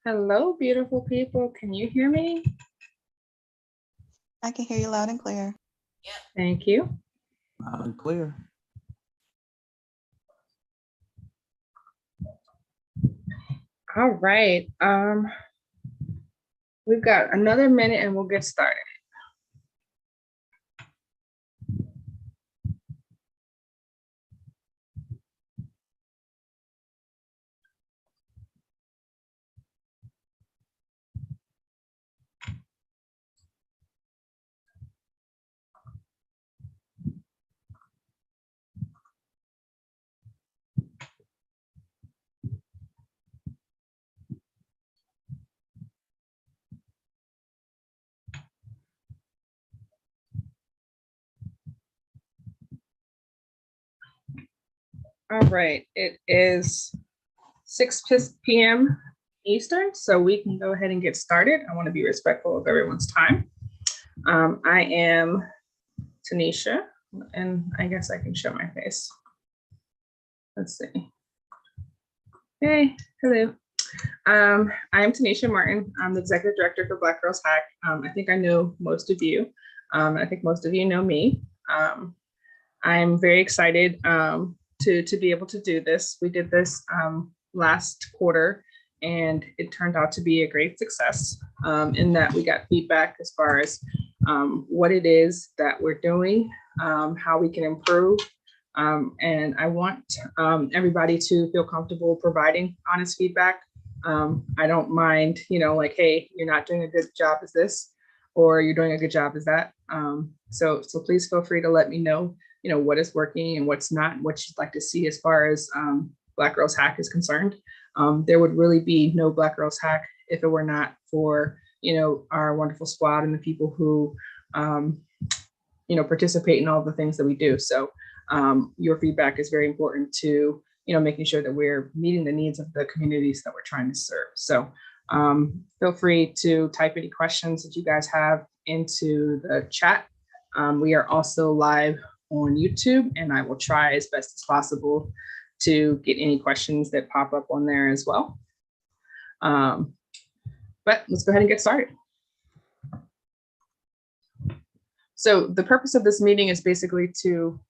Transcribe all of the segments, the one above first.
Hello, beautiful people. Can you hear me? I can hear you loud and clear. Thank you. Loud and clear. All right. We've got another minute and we'll get started. All right, it is 6 p.m. Eastern, so we can go ahead and get started. I want to be respectful of everyone's time. I am Tanisha, and I guess I can show my face. Let's see. Hey, hello. I am Tanisha Martin. I'm the Executive Director for Black Girls Hack. I think I know most of you. I think most of you know me. I'm very excited to be able to do this. We did this last quarter, and it turned out to be a great success in that we got feedback as far as what it is that we're doing, how we can improve. And I want everybody to feel comfortable providing honest feedback. I don't mind, like, hey, you're not doing a good job as this, or you're doing a good job as that. So please feel free to let me know, what is working and what's not, and what you'd like to see as far as Black Girls Hack is concerned. There would really be no Black Girls Hack if it were not for, our wonderful squad and the people who, participate in all the things that we do. So your feedback is very important to, making sure that we're meeting the needs of the communities that we're trying to serve. So feel free to type any questions that you guys have into the chat. We are also live on YouTube, and I will try as best as possible to get any questions that pop up on there as well. But let's go ahead and get started. So the purpose of this meeting is basically to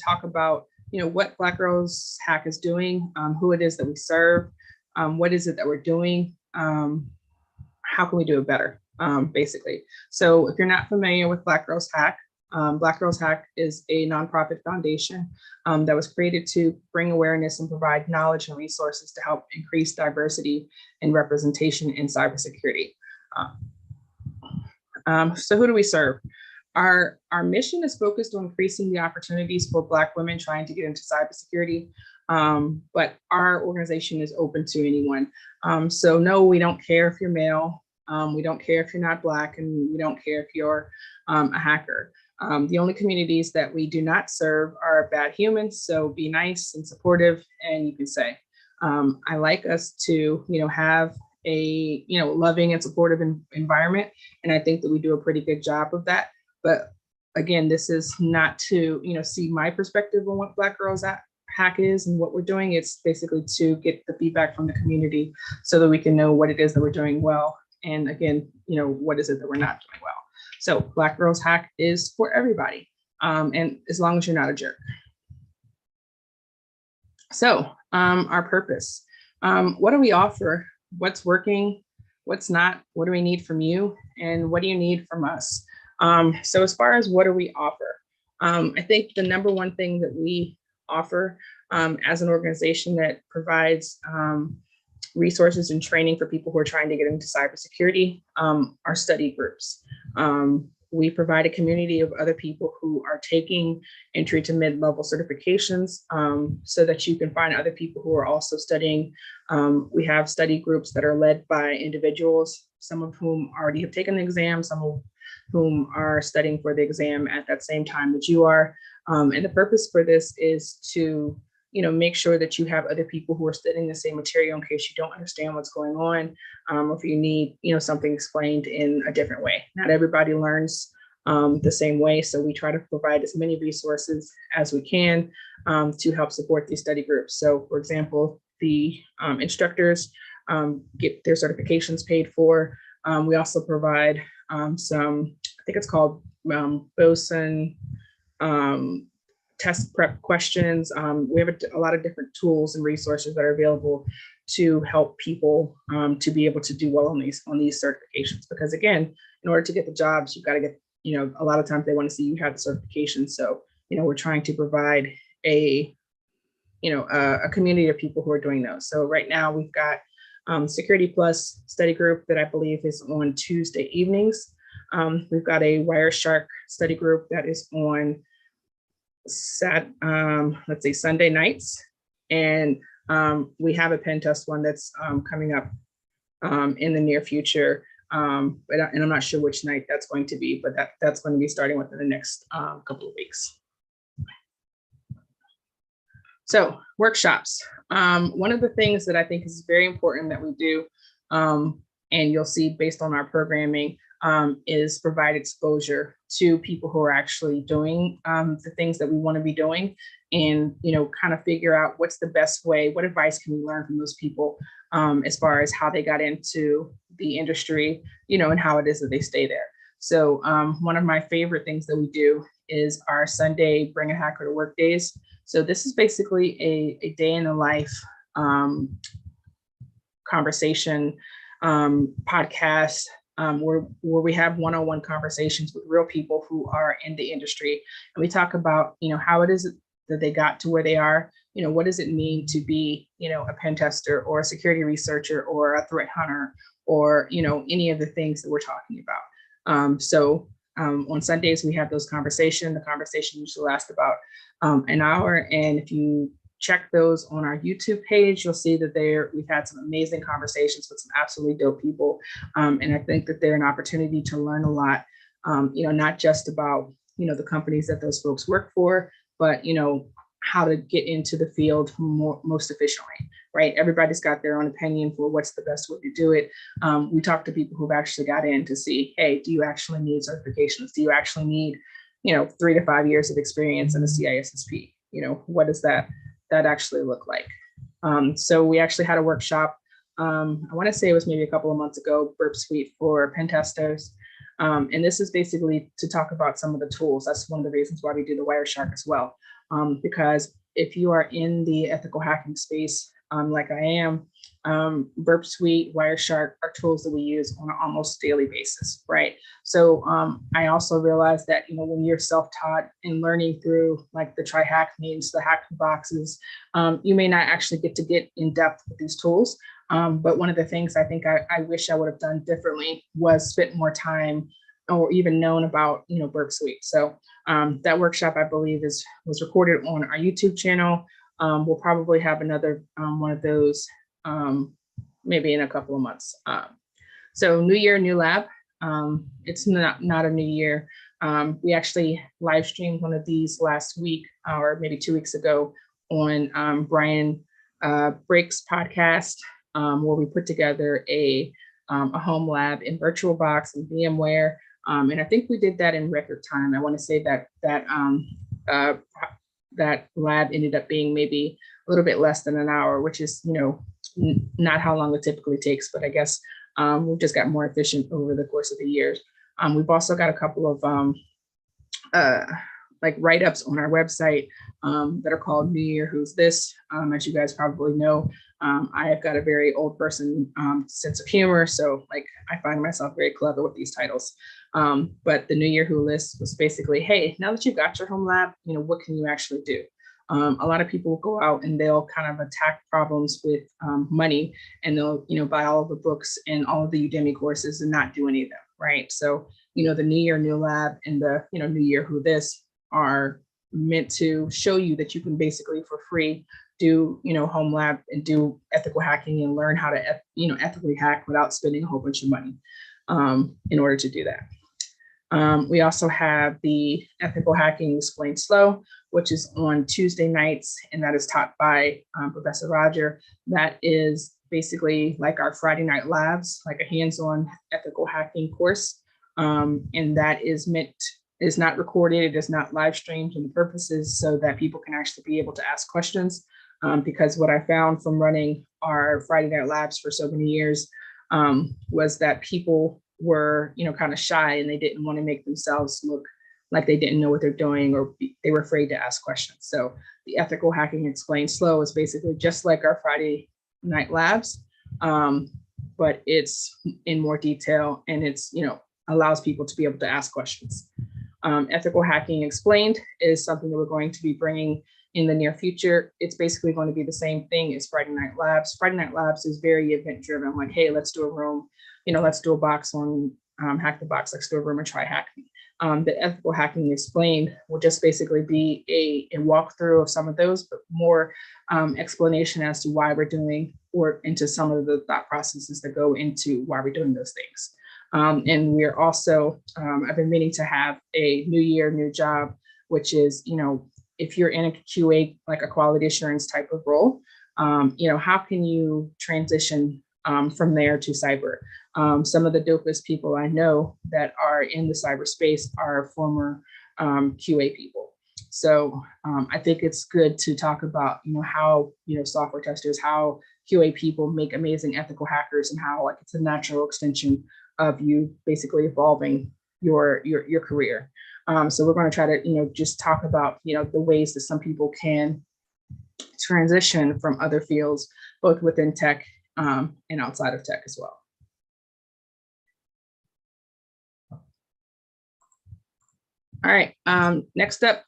talk about, what Black Girls Hack is doing, who it is that we serve, what is it that we're doing, how can we do it better, basically. So if you're not familiar with Black Girls Hack is a nonprofit foundation that was created to bring awareness and provide knowledge and resources to help increase diversity and representation in cybersecurity. So who do we serve? Our mission is focused on increasing the opportunities for Black women trying to get into cybersecurity, but our organization is open to anyone. So no, we don't care if you're male, we don't care if you're not Black, and we don't care if you're a hacker. The only communities that we do not serve are bad humans, so be nice and supportive, and you can say. I like us to, have a, loving and supportive environment, and I think that we do a pretty good job of that. But again, this is not to, see my perspective on what Black Girls Hack is and what we're doing. It's basically to get the feedback from the community so that we can know what it is that we're doing well. And again, what is it that we're not doing well. So Black Girls Hack is for everybody. And as long as you're not a jerk. So our purpose, what do we offer? What's working? What's not? What do we need from you? And what do you need from us? So as far as what do we offer, I think the number one thing that we offer as an organization that provides resources and training for people who are trying to get into cybersecurity are study groups. We provide a community of other people who are taking entry to mid-level certifications so that you can find other people who are also studying. We have study groups that are led by individuals, some of whom already have taken the exam, some of whom are studying for the exam at that same time that you are. And the purpose for this is to, make sure that you have other people who are studying the same material in case you don't understand what's going on, or if you need, something explained in a different way. Not everybody learns the same way, so we try to provide as many resources as we can to help support these study groups. So, for example, the instructors get their certifications paid for. We also provide some, I think it's called BOSIN test prep questions. We have a lot of different tools and resources that are available to help people to be able to do well on these certifications. Because again, in order to get the jobs, you've got to get, a lot of times they want to see you have the certification. So, we're trying to provide a community of people who are doing those. So right now we've got Security Plus study group that I believe is on Tuesday evenings. We've got a Wireshark study group that is on Sunday nights. And we have a pen test one that's coming up in the near future. And I'm not sure which night that's going to be, but that's going to be starting within the next couple of weeks. So workshops. One of the things that I think is very important that we do, and you'll see based on our programming, is provide exposure to people who are actually doing the things that we want to be doing, and kind of figure out what's the best way, what advice can we learn from those people as far as how they got into the industry, and how it is that they stay there. So one of my favorite things that we do is our Sunday Bring a Hacker to Work days. So this is basically a day in the life conversation podcast where we have one-on-one conversations with real people who are in the industry. And we talk about, how it is that they got to where they are. What does it mean to be, a pen tester or a security researcher or a threat hunter or, any of the things that we're talking about. So on Sundays, we have those conversations. The conversation usually lasts about an hour. And if you check those on our YouTube page, you'll see that we've had some amazing conversations with some absolutely dope people. And I think that they're an opportunity to learn a lot, not just about, the companies that those folks work for, but, how to get into the field most efficiently, right? Everybody's got their own opinion for what's the best way to do it. We talk to people who've actually got in to see, hey, do you actually need certifications? Do you actually need, 3 to 5 years of experience in the CISSP? What does that actually look like? So we actually had a workshop. I want to say it was maybe a couple of months ago, Burp Suite for pen testers. And this is basically to talk about some of the tools. That's one of the reasons why we do the Wireshark as well. Because if you are in the ethical hacking space, like I am, Burp Suite, Wireshark are tools that we use on an almost daily basis, right? So I also realized that, when you're self-taught and learning through like the TryHack means, the hack boxes, you may not actually get in depth with these tools. But one of the things I think I wish I would have done differently was spent more time or even known about, Burp Suite. So that workshop, I believe, was recorded on our YouTube channel. We'll probably have another one of those maybe in a couple of months. So new year, new lab. It's not a new year. We actually live streamed one of these last week or maybe 2 weeks ago on Brian Breaks podcast, where we put together a home lab in VirtualBox and VMware. And I think we did that in record time. I want to say that lab ended up being maybe a little bit less than an hour, which is, not how long it typically takes, but I guess we've just got more efficient over the course of the years. We've also got a couple of like write-ups on our website that are called New Year Who's This. As you guys probably know, I have got a very old person sense of humor. So like I find myself very clever with these titles. But the New Year Who list was basically, hey, now that you've got your home lab, what can you actually do? A lot of people go out and they'll kind of attack problems with money, and they'll, buy all of the books and all of the Udemy courses and not do any of them, right? So, the New Year, New Lab and the, New Year Who This are meant to show you that you can basically for free do, home lab and do ethical hacking and learn how to, ethically hack without spending a whole bunch of money in order to do that. We also have the Ethical Hacking Explained Slow, which is on Tuesday nights, and that is taught by Professor Roger. That is basically like our Friday night labs, like a hands-on ethical hacking course. And that is not recorded, it is not live streamed, and the purpose is so that people can actually be able to ask questions because what I found from running our Friday Night Labs for so many years was that people were, kind of shy and they didn't want to make themselves look like they didn't know what they're doing, or they were afraid to ask questions. So the Ethical Hacking Explained Slow is basically just like our Friday Night Labs, but it's in more detail, and it's, allows people to be able to ask questions. Ethical Hacking Explained is something that we're going to be bringing in the near future. It's basically going to be the same thing as Friday Night Labs. Friday Night Labs is very event driven, like, hey, let's do a room, let's do a box on Hack the Box, let's do a room and try hacking. The Ethical Hacking Explained will just basically be a walkthrough of some of those, but more explanation as to why we're doing, or into some of the thought processes that go into why we're doing those things. And we're also, I've been meaning to have a new year, new job, which is, if you're in a QA, like a quality assurance type of role, how can you transition from there to cyber? Some of the dopest people I know that are in the cyberspace are former QA people. So I think it's good to talk about, how, software testers, how QA people make amazing ethical hackers, and how, like, it's a natural extension of you basically evolving your career. So we're going to try to, just talk about, the ways that some people can transition from other fields, both within tech and outside of tech as well. All right, next up,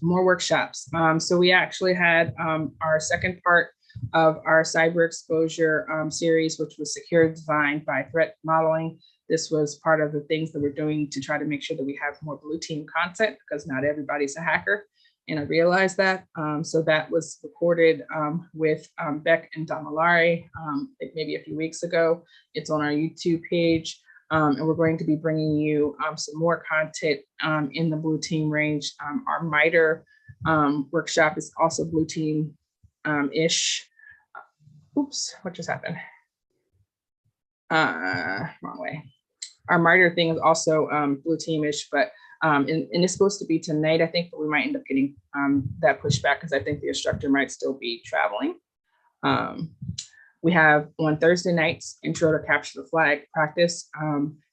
more workshops. So we actually had our second part of our cyber exposure series, which was secure design by threat modeling. This was part of the things that we're doing to try to make sure that we have more blue team content, because not everybody's a hacker. And I realized that. So that was recorded with Beck and Damalari maybe a few weeks ago. It's on our YouTube page. And we're going to be bringing you some more content in the blue team range. Our MITRE workshop is also blue team-ish. Oops, what just happened? Wrong way. Our MITRE thing is also blue team-ish, but and it's supposed to be tonight, I think, but we might end up getting that pushed back because I think the instructor might still be traveling. We have on Thursday nights, Intro to Capture the Flag practice.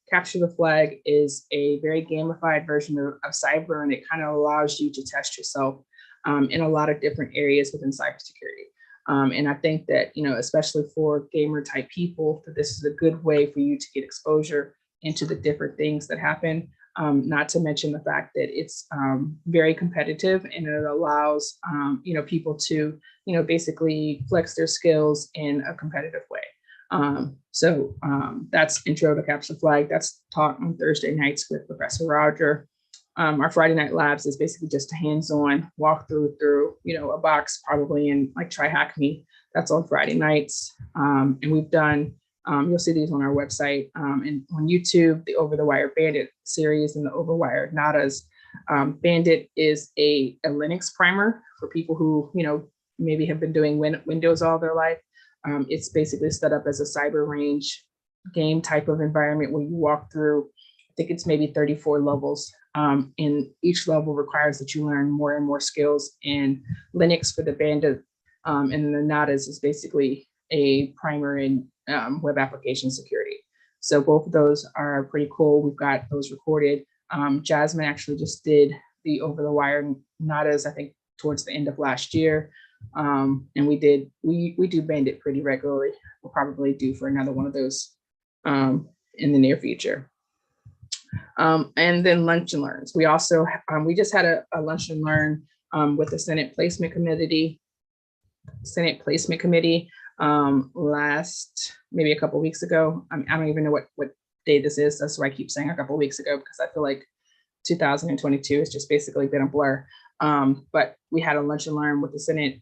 Capture the Flag is a very gamified version of cyber, and it kind of allows you to test yourself in a lot of different areas within cybersecurity. And I think that, especially for gamer type people, that this is a good way for you to get exposure into the different things that happen. Not to mention the fact that it's very competitive, and it allows people to basically flex their skills in a competitive way. So that's Intro to Capture the Flag. That's taught on Thursday nights with Professor Roger. Our Friday Night Labs is basically just a hands-on walkthrough through a box, probably in like Try Hack Me. That's on Friday nights, and we've done. You'll see these on our website and on YouTube, the Over the Wire Bandit series and the Over Wire Nadas. Bandit is a Linux primer for people who, maybe have been doing Windows all their life. It's basically set up as a cyber range game type of environment where you walk through, I think it's maybe 34 levels. And each level requires that you learn more and more skills in Linux for the Bandit. And the Nadas is basically a primer in web application security. So both of those are pretty cool. We've got those recorded. Jasmine actually just did the Over the Wire Nadas, I think, towards the end of last year. And we do Bandit pretty regularly. We'll probably do for another one of those in the near future. And then Lunch and Learns. We also, we just had a Lunch and Learn with the Senate Placement Committee last, maybe a couple of weeks ago. I don't even know what day this is. That's why I keep saying a couple of weeks ago, because I feel like 2022 has just basically been a blur. But we had a Lunch and Learn with the Senate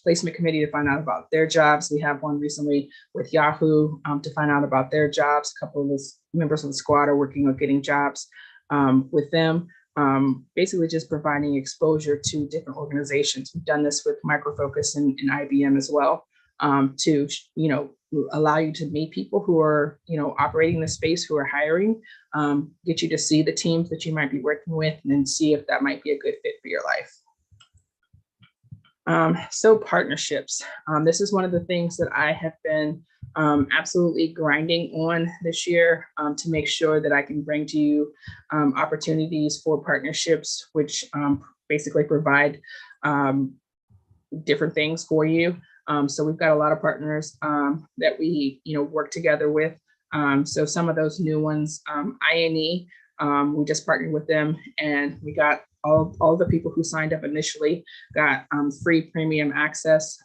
Placement Committee to find out about their jobs. We have one recently with Yahoo to find out about their jobs. A couple of the members of the squad are working on getting jobs with them. Basically just providing exposure to different organizations. We've done this with Micro Focus and IBM as well, to allow you to meet people who are operating the space, who are hiring, get you to see the teams that you might be working with, and then see if that might be a good fit for your life. So partnerships. This is one of the things that I have been absolutely grinding on this year to make sure that I can bring to you opportunities for partnerships, which basically provide different things for you. So we've got a lot of partners that we work together with. So some of those new ones, INE, we just partnered with them, and we got all the people who signed up initially got free premium access,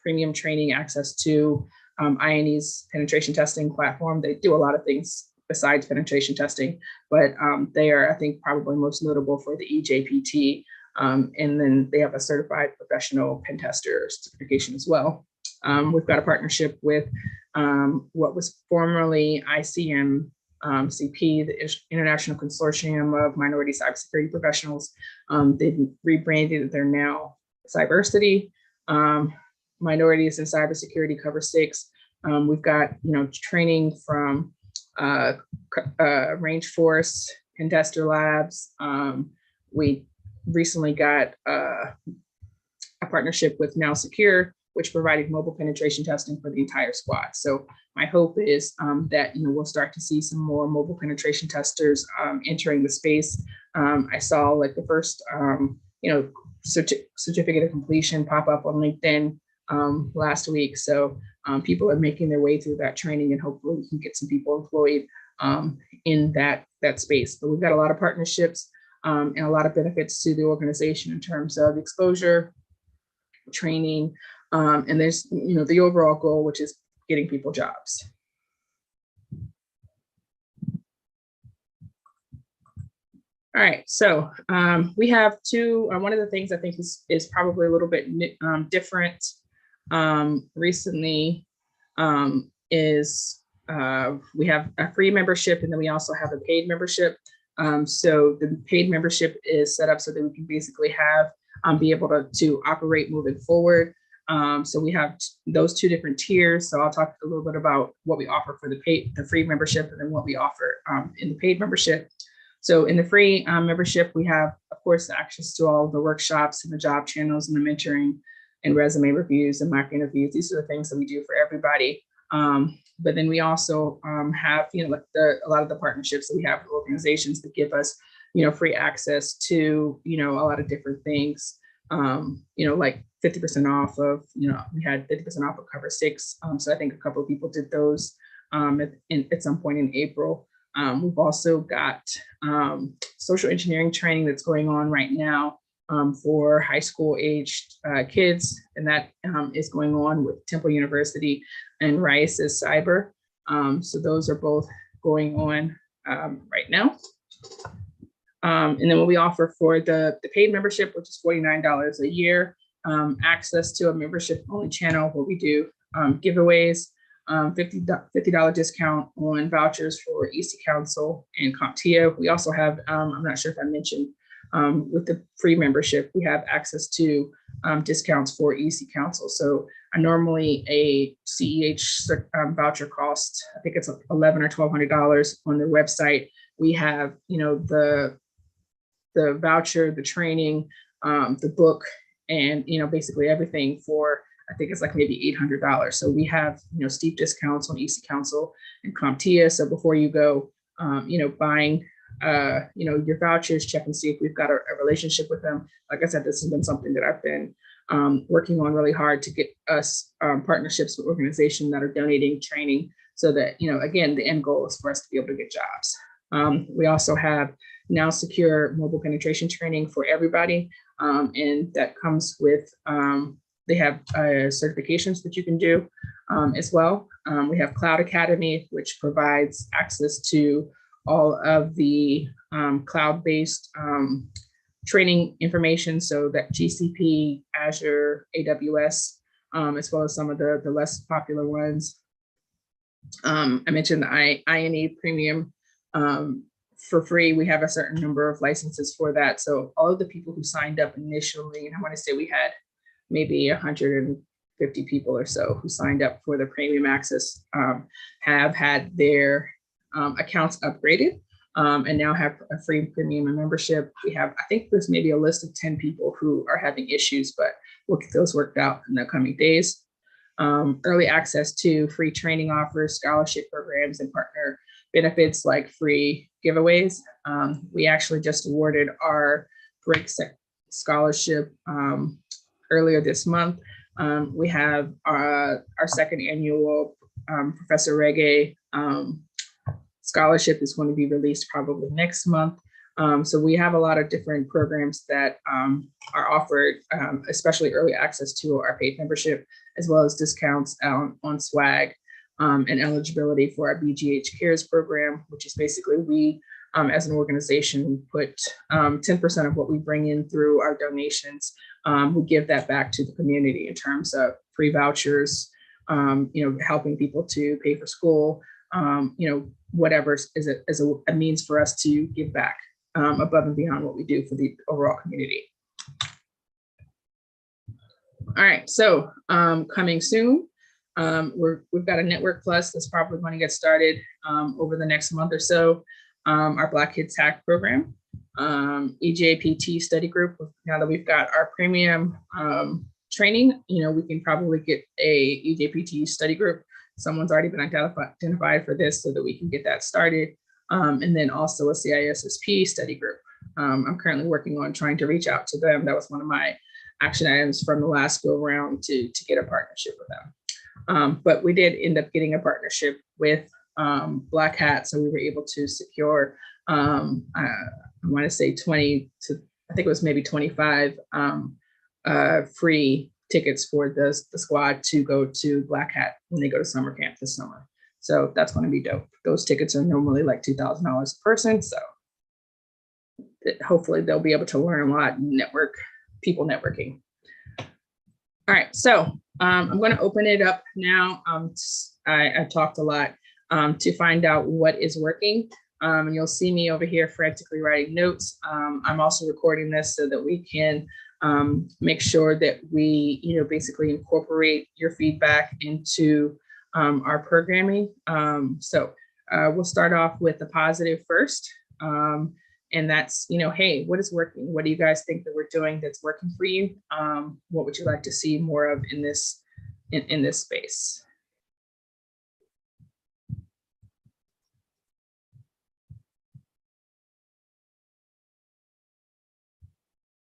premium training access to INE's penetration testing platform. They do a lot of things besides penetration testing, but they are, I think, probably most notable for the EJPT. And then they have a certified professional pen tester certification as well. We've got a partnership with what was formerly ICM CP, the International Consortium of Minority Cybersecurity Professionals. They've rebranded. They're now Cyversity. Minorities in Cybersecurity cover 6. We've got training from Rangeforce, Pen Tester Labs. We recently got a partnership with Now Secure, which provided mobile penetration testing for the entire squad. So my hope is that we'll start to see some more mobile penetration testers entering the space. I saw like the first certificate of completion pop up on LinkedIn last week. So people are making their way through that training, and hopefully we can get some people employed in that space. But we've got a lot of partnerships and a lot of benefits to the organization in terms of exposure, training, and there's the overall goal, which is getting people jobs. All right, so we have two. One of the things I think is probably a little bit different recently is we have a free membership, and then we also have a paid membership. So the paid membership is set up so that we can basically be able to operate moving forward. So we have those two different tiers. So I'll talk a little bit about what we offer for the free membership, and then what we offer in the paid membership. So in the free membership, we have, of course, access to all the workshops and the job channels and the mentoring and resume reviews and mock interviews. These are the things that we do for everybody. But then we also have, like a lot of the partnerships that we have with organizations that give us, free access to, a lot of different things, like 50% off of, we had 50% off of cover 6. So I think a couple of people did those at some point in April. We've also got social engineering training that's going on right now for high school aged kids, and that is going on with Temple University and Rice's Cyber. So those are both going on right now. And then what we offer for the paid membership, which is $49 a year, access to a membership only channel where we do giveaways, $50 discount on vouchers for EC Council and CompTIA. We also have, I'm not sure if I mentioned, with the free membership, we have access to discounts for EC Council. So normally a CEH voucher costs, I think it's $1,100 or $1,200 on their website. We have, the voucher, the training, the book, and basically everything for, I think it's like maybe $800. So we have steep discounts on EC Council and CompTIA. So before you go, buying your vouchers, check and see if we've got a relationship with them. Like I said, this has been something that I've been working on really hard to get us partnerships with organizations that are donating training, so that again, the end goal is for us to be able to get jobs. We also have Now Secure mobile penetration training for everybody, and that comes with they have certifications that you can do as well. We have Cloud Academy, which provides access to all of the cloud-based training information, so that GCP, Azure, AWS, as well as some of the less popular ones. I mentioned the INE Premium for free. We have a certain number of licenses for that. So all of the people who signed up initially, and I want to say we had maybe 150 people or so who signed up for the premium access, have had their accounts upgraded. and now have a free premium membership. We have, I think there's maybe a list of 10 people who are having issues, but we'll get those worked out in the coming days. Early access to free training offers, scholarship programs, and partner benefits like free giveaways. We actually just awarded our break scholarship earlier this month. We have our second annual Professor Reggae scholarship is going to be released probably next month. So we have a lot of different programs that are offered, especially early access to our paid membership, as well as discounts on swag and eligibility for our Bgh Cares program, which is basically we, as an organization, put 10% of what we bring in through our donations. We give that back to the community in terms of free vouchers, helping people to pay for school, whatever is a means for us to give back above and beyond what we do for the overall community. All right, so coming soon, we've got a Network Plus that's probably going to get started over the next month or so. Our Black Kids Hack program, EJPT study group. Now that we've got our premium training, we can probably get a EJPT study group. Someone's already been identified for this so that we can get that started. And then also a CISSP study group. I'm currently working on trying to reach out to them. That was one of my action items from the last go round to get a partnership with them. But we did end up getting a partnership with Black Hat. So we were able to secure, I want to say 20 to, I think it was maybe 25 free tickets for the squad to go to Black Hat when they go to summer camp this summer. So that's going to be dope. Those tickets are normally like $2,000 a person. So hopefully they'll be able to learn a lot, people networking. All right, so I'm going to open it up now. I talked a lot to find out what is working. And you'll see me over here frantically writing notes. I'm also recording this so that we can make sure that we, basically incorporate your feedback into our programming. So we'll start off with the positive first. And that's, hey, what is working? What do you guys think that we're doing that's working for you? What would you like to see more of in this space?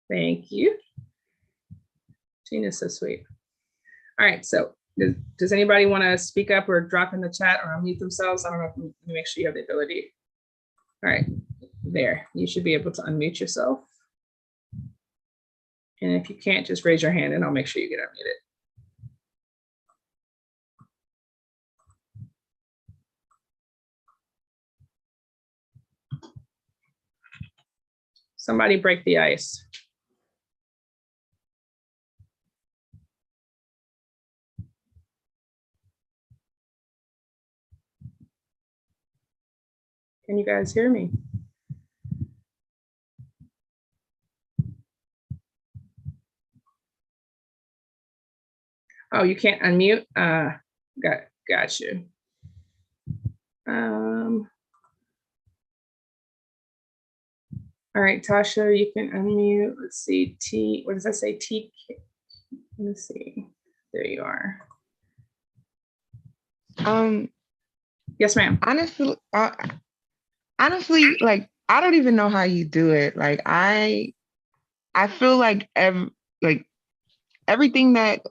Thank you. Gina's so sweet. All right, so does anybody want to speak up or drop in the chat or unmute themselves? I don't know. Let me make sure you have the ability. All right, there. You should be able to unmute yourself. And if you can't, just raise your hand and I'll make sure you get unmuted. Somebody break the ice. Can you guys hear me? Oh, you can't unmute? Got you. All right, Tasha, you can unmute. Let's see, what does that say? Let me see. There you are. Yes, ma'am. Honestly, like, I don't even know how you do it. Like, I feel like everything that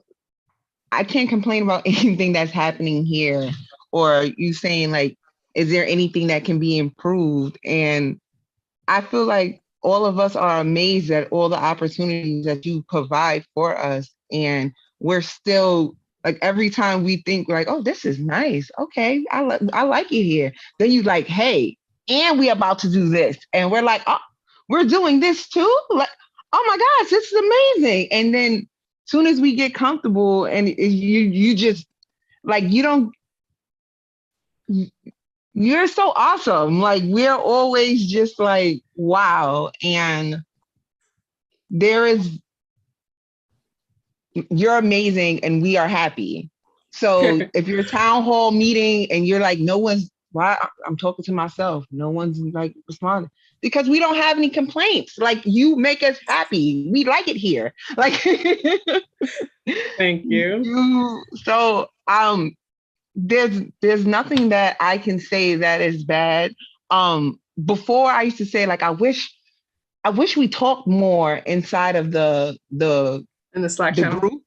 I can't complain about anything that's happening here, or you saying like, is there anything that can be improved? And I feel like all of us are amazed at all the opportunities that you provide for us. And we're still like, every time we think like, oh, this is nice. Okay, I like it here. Then you like, hey, and we're about to do this. And we're like, oh, we're doing this too? Like, oh my gosh, this is amazing. And then as soon as we get comfortable and you just like, you're so awesome. Like, we're always just like, wow. And you're amazing and we are happy. So if you're a town hall meeting and you're like, no one's why I'm talking to myself. No one's like responding because we don't have any complaints. Like you make us happy. We like it here. Like Thank you. so there's nothing that I can say that is bad. Before I used to say like I wish we talked more inside of In the Slack the channel. group.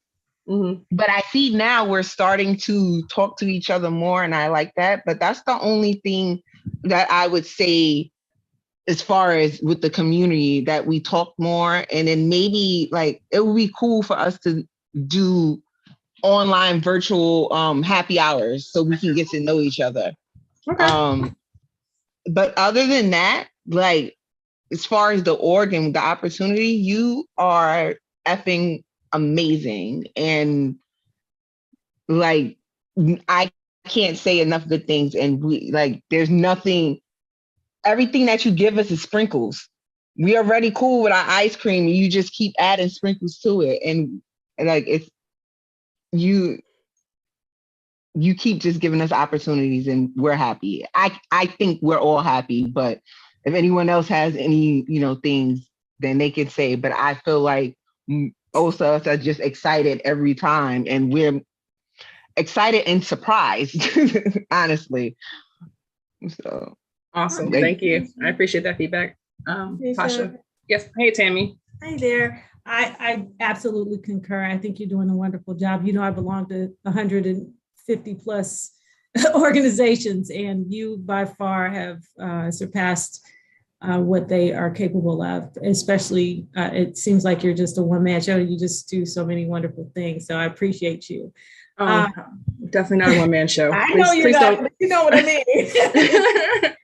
Mm-hmm. But I see now we're starting to talk to each other more, and I like that. But that's the only thing that I would say as far as with the community, that we talk more, and then maybe like it would be cool for us to do online virtual happy hours so we can get to know each other. Okay. But other than that, like as far as the org and the opportunity, you are effing amazing. And like I can't say enough good things. And we like there's nothing, everything that you give us is sprinkles. We are already cool with our ice cream, and you just keep adding sprinkles to it. And like it's you keep just giving us opportunities, and we're happy. I think we're all happy, but if anyone else has any, things, then they can say. But I feel like most of us are just excited every time, and we're excited and surprised, honestly. So Awesome. Thank you. I appreciate that feedback. Tasha. Yes. Hey, Tammy. Hi there. I absolutely concur. I think you're doing a wonderful job. I belong to 150 plus organizations, and you by far have surpassed what they are capable of. Especially, it seems like you're just a one-man show. You just do so many wonderful things. So I appreciate you. Definitely not a one-man show. I know you're not, but you know what I mean.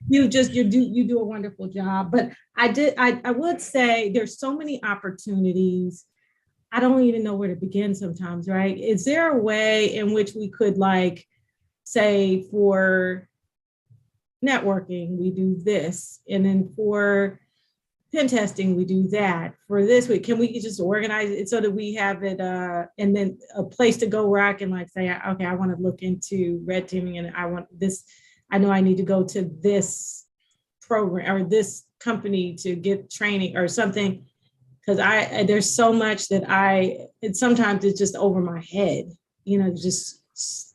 You do a wonderful job. But I would say there's so many opportunities. I don't even know where to begin sometimes, right? Is there a way in which we could say for networking, we do this, and then for pen testing, we do that. For this week, can we just organize it so that we have it and then a place to go where I can say, okay, I want to look into red teaming, and I want this, I know I need to go to this program or this company to get training or something, because there's so much that sometimes it's just over my head, just,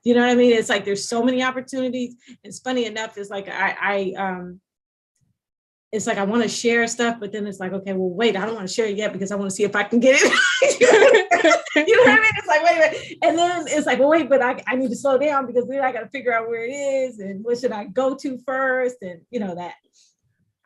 you know what I mean? It's like there's so many opportunities. It's funny enough, it's like it's like I want to share stuff, but then it's like, okay, well, wait, I don't want to share it yet because I want to see if I can get it. You know what I mean? It's like, wait. And then it's like, well, wait, but I need to slow down because then I got to figure out where it is and what should I go to first, and that.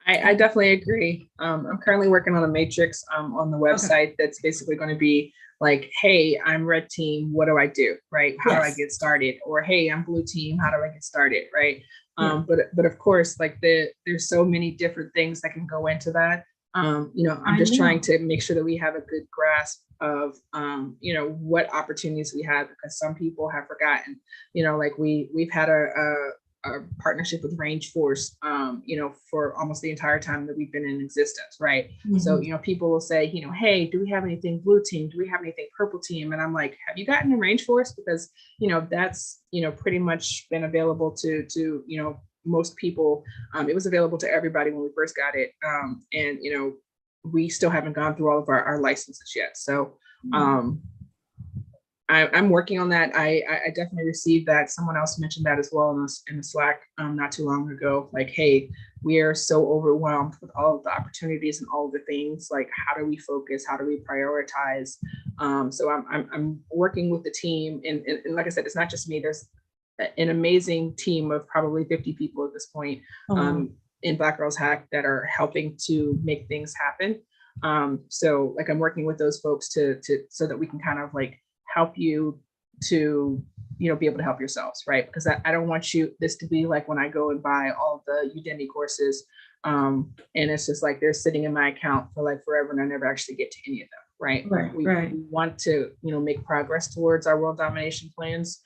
I definitely agree. I'm currently working on a matrix on the website that's basically going to be like, hey, I'm red team, what do I do, right? How do I get started? Or hey, I'm blue team, how do I get started, right? But of course, there's so many different things that can go into that. I'm just trying to make sure that we have a good grasp of what opportunities we have, because some people have forgotten. We've had a partnership with Rangeforce, for almost the entire time that we've been in existence, right? Mm-hmm. So, people will say, hey, do we have anything blue team? Do we have anything purple team? And I'm like, have you gotten a Rangeforce? Because, that's, pretty much been available to most people. It was available to everybody when we first got it. And, we still haven't gone through all of our licenses yet. So, I'm working on that. I definitely received that. Someone else mentioned that as well in the Slack not too long ago. Like, hey, we are so overwhelmed with all of the opportunities and all of the things. Like, how do we focus? How do we prioritize? So I'm working with the team, and like I said, it's not just me. There's an amazing team of probably 50 people at this point in Black Girls Hack that are helping to make things happen. So I'm working with those folks to so that we can kind of help you to, be able to help yourselves, right? Because I don't want this to be like when I go and buy all the Udemy courses, and it's just like they're sitting in my account for forever, and I never actually get to any of them, right? We want to, make progress towards our world domination plans.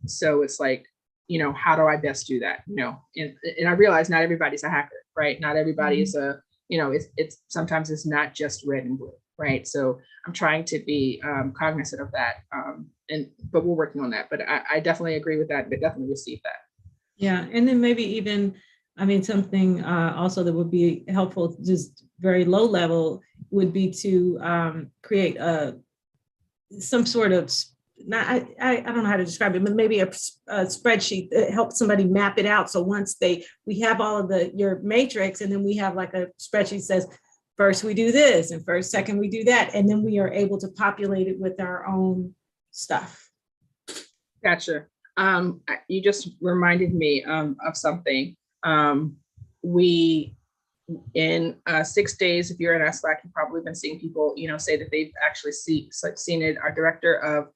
So it's how do I best do that? And I realize not everybody's a hacker, right? Not everybody is a, it's sometimes it's not just red and blue. Right. So I'm trying to be cognizant of that. But we're working on that. But I definitely agree with that. But definitely receive that. Yeah, and then maybe even, I mean, something also that would be helpful, just very low level, would be to create some sort of, not, I don't know how to describe it, but maybe a spreadsheet that helps somebody map it out. So once we have all of your matrix, and then we have like a spreadsheet says, first we do this, and second we do that, and then we are able to populate it with our own stuff. Gotcha. You just reminded me of something. We in 6 days, if you're in our Slack, you've probably been seeing people, say that they've actually seen it. Our director of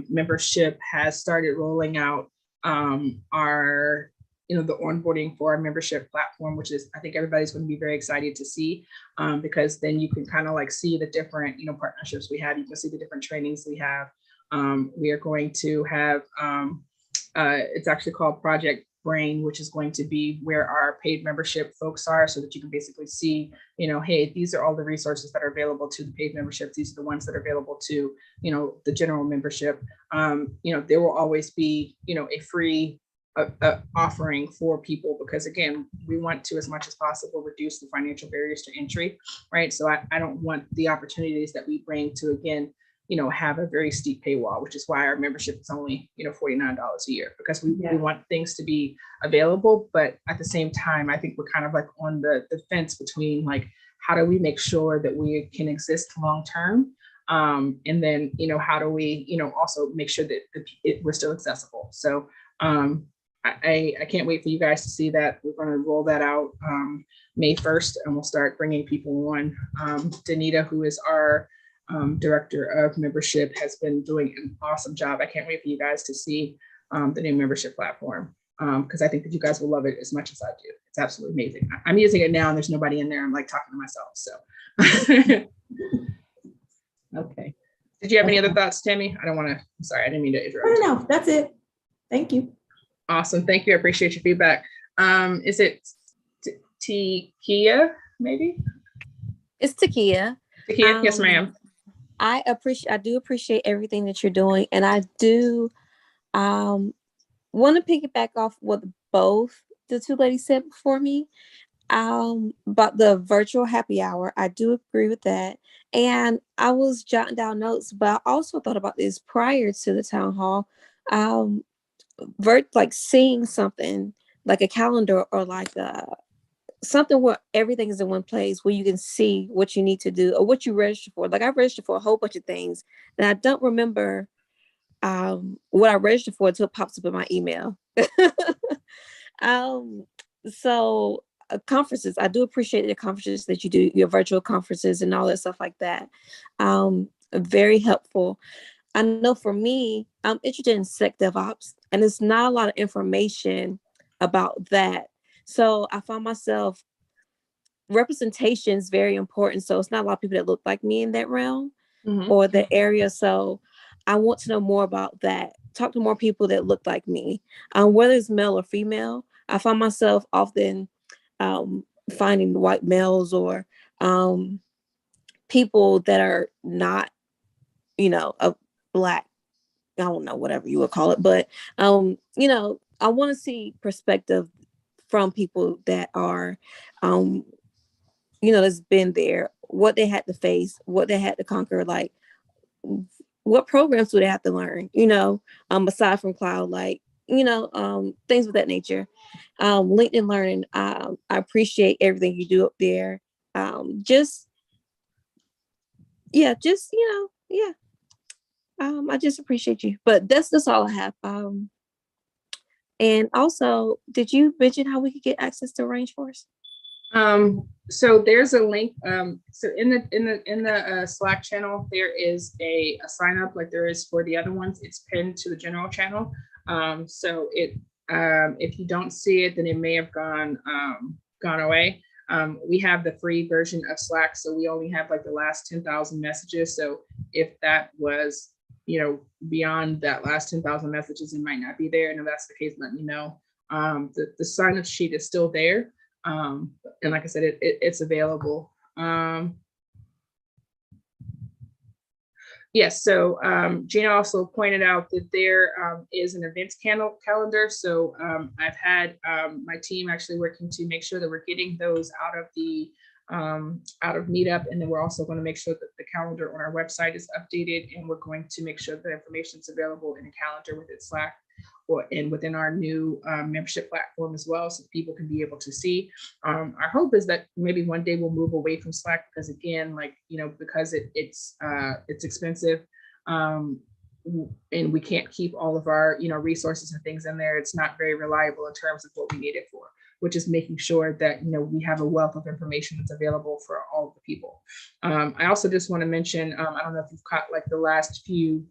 membership has started rolling out our, the onboarding for our membership platform, which is, I think everybody's going to be very excited to see, because then you can kind of like see the different, partnerships we have. You can see the different trainings we have. We are going to have, it's actually called Project Brain, which is going to be where our paid membership folks are, so that you can basically see, hey, these are all the resources that are available to the paid membership. These are the ones that are available to, the general membership. There will always be, a free offering for people, because again, we want to, as much as possible, reduce the financial barriers to entry, right? So I don't want the opportunities that we bring to, again, have a very steep paywall, which is why our membership is only, $49 a year, because we want things to be available. But at the same time, I think we're kind of like on the fence between like, how do we make sure that we can exist long-term? And then, how do we, also make sure that we're still accessible? So I can't wait for you guys to see that. We're going to roll that out May 1st, and we'll start bringing people on. Danita, who is our director of membership, has been doing an awesome job. I can't wait for you guys to see the new membership platform, because I think that you guys will love it as much as I do. It's absolutely amazing. I'm using it now and there's nobody in there. I'm like talking to myself. So Okay. Did you have any other thoughts, Tammy? I'm sorry, I didn't mean to interrupt. No, that's it. Thank you. Awesome. Thank you. I appreciate your feedback. Is it Takia, maybe? It's Takia. Takia, yes, ma'am. I do appreciate everything that you're doing, and I do want to piggyback off what both the two ladies said before me about the virtual happy hour. I do agree with that, and I was jotting down notes, but I also thought about this prior to the town hall. Like seeing something like a calendar, or like something where everything is in one place, where you can see what you need to do or what you register for. Like I registered for a whole bunch of things, and I don't remember what I registered for until it pops up in my email. So conferences, I do appreciate the conferences that you do, your virtual conferences and all that stuff like that. Very helpful. I know for me, I'm interested in Sec DevOps, and there's not a lot of information about that. So I found myself, representation is very important. So it's not a lot of people that look like me in that realm or the area. So I want to know more about that. Talk to more people that look like me, whether it's male or female. I find myself often finding white males or people that are not, a Black, I don't know, whatever you would call it. But, I want to see perspective from people that are, that's been there, what they had to face, what they had to conquer, like what programs do they have to learn, aside from cloud, like, things of that nature. LinkedIn Learning, I appreciate everything you do up there. I just appreciate you. But that's all I have. And also, did you mention how we could get access to Rangeforce? So there's a link. So in the Slack channel, there is a sign up like there is for the other ones. It's pinned to the general channel. So if you don't see it, then it may have gone away. We have the free version of Slack, so we only have like the last 10,000 messages. So if that was, beyond that last 10,000 messages, it might not be there. And if that's the case, let me know. The sign up sheet is still there. And like I said, it's available. Yes, so Gina also pointed out that there is an events calendar. So I've had my team actually working to make sure that we're getting those out of Meetup, and then we're also going to make sure that the calendar on our website is updated, and we're going to make sure that information is available in a calendar within Slack and within our new membership platform as well, so people can be able to see. Our hope is that maybe one day we'll move away from Slack, because again, like, because it's expensive, and we can't keep all of our resources and things in there. It's not very reliable in terms of what we need it for, which is making sure that we have a wealth of information that's available for all of the people. I also just want to mention, I don't know if you've caught like the last few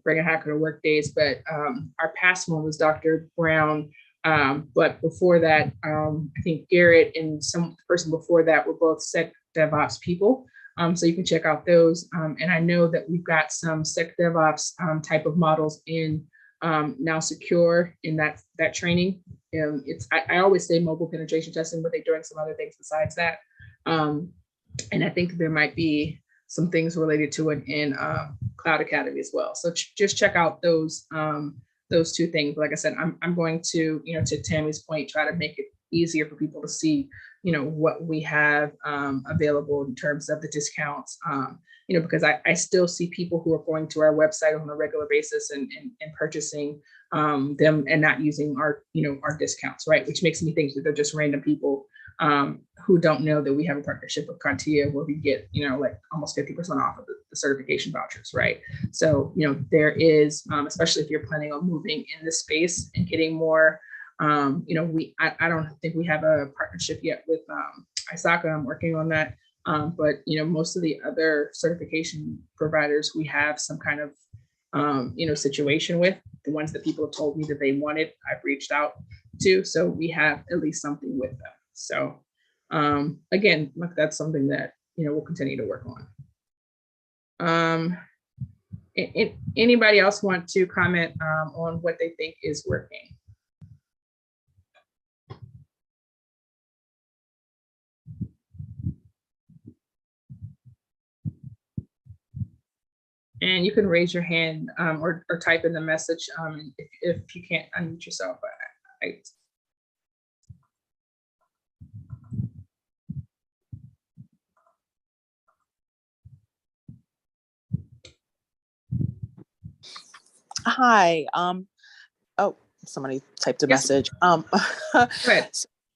Bring a Hacker to Work days, but our past one was Dr. Brown. But before that, I think Garrett and some person before that were both Sec DevOps people. So you can check out those. And I know that we've got some Sec DevOps type of models in Now Secure in that training. I always say mobile penetration testing, but they're doing some other things besides that. And I think there might be some things related to it in Cloud Academy as well. So just check out those two things. Like I said, I'm going to, to Tammy's point, try to make it easier for people to see, what we have available in terms of the discounts, because I still see people who are going to our website on a regular basis and purchasing them and not using our discounts, right? Which makes me think that they're just random people who don't know that we have a partnership with CompTIA where we get, like almost 50% off of the certification vouchers, right? So, there is, especially if you're planning on moving in this space and getting more, I don't think we have a partnership yet with ISACA. I'm working on that. But, most of the other certification providers, we have some kind of, situation with. The ones that people have told me that they wanted, I've reached out to. So we have at least something with them. So again, that's something that, we'll continue to work on. Anybody else want to comment on what they think is working? And you can raise your hand or type in the message if you can't unmute yourself. Hi. Oh, somebody typed a Yes. message.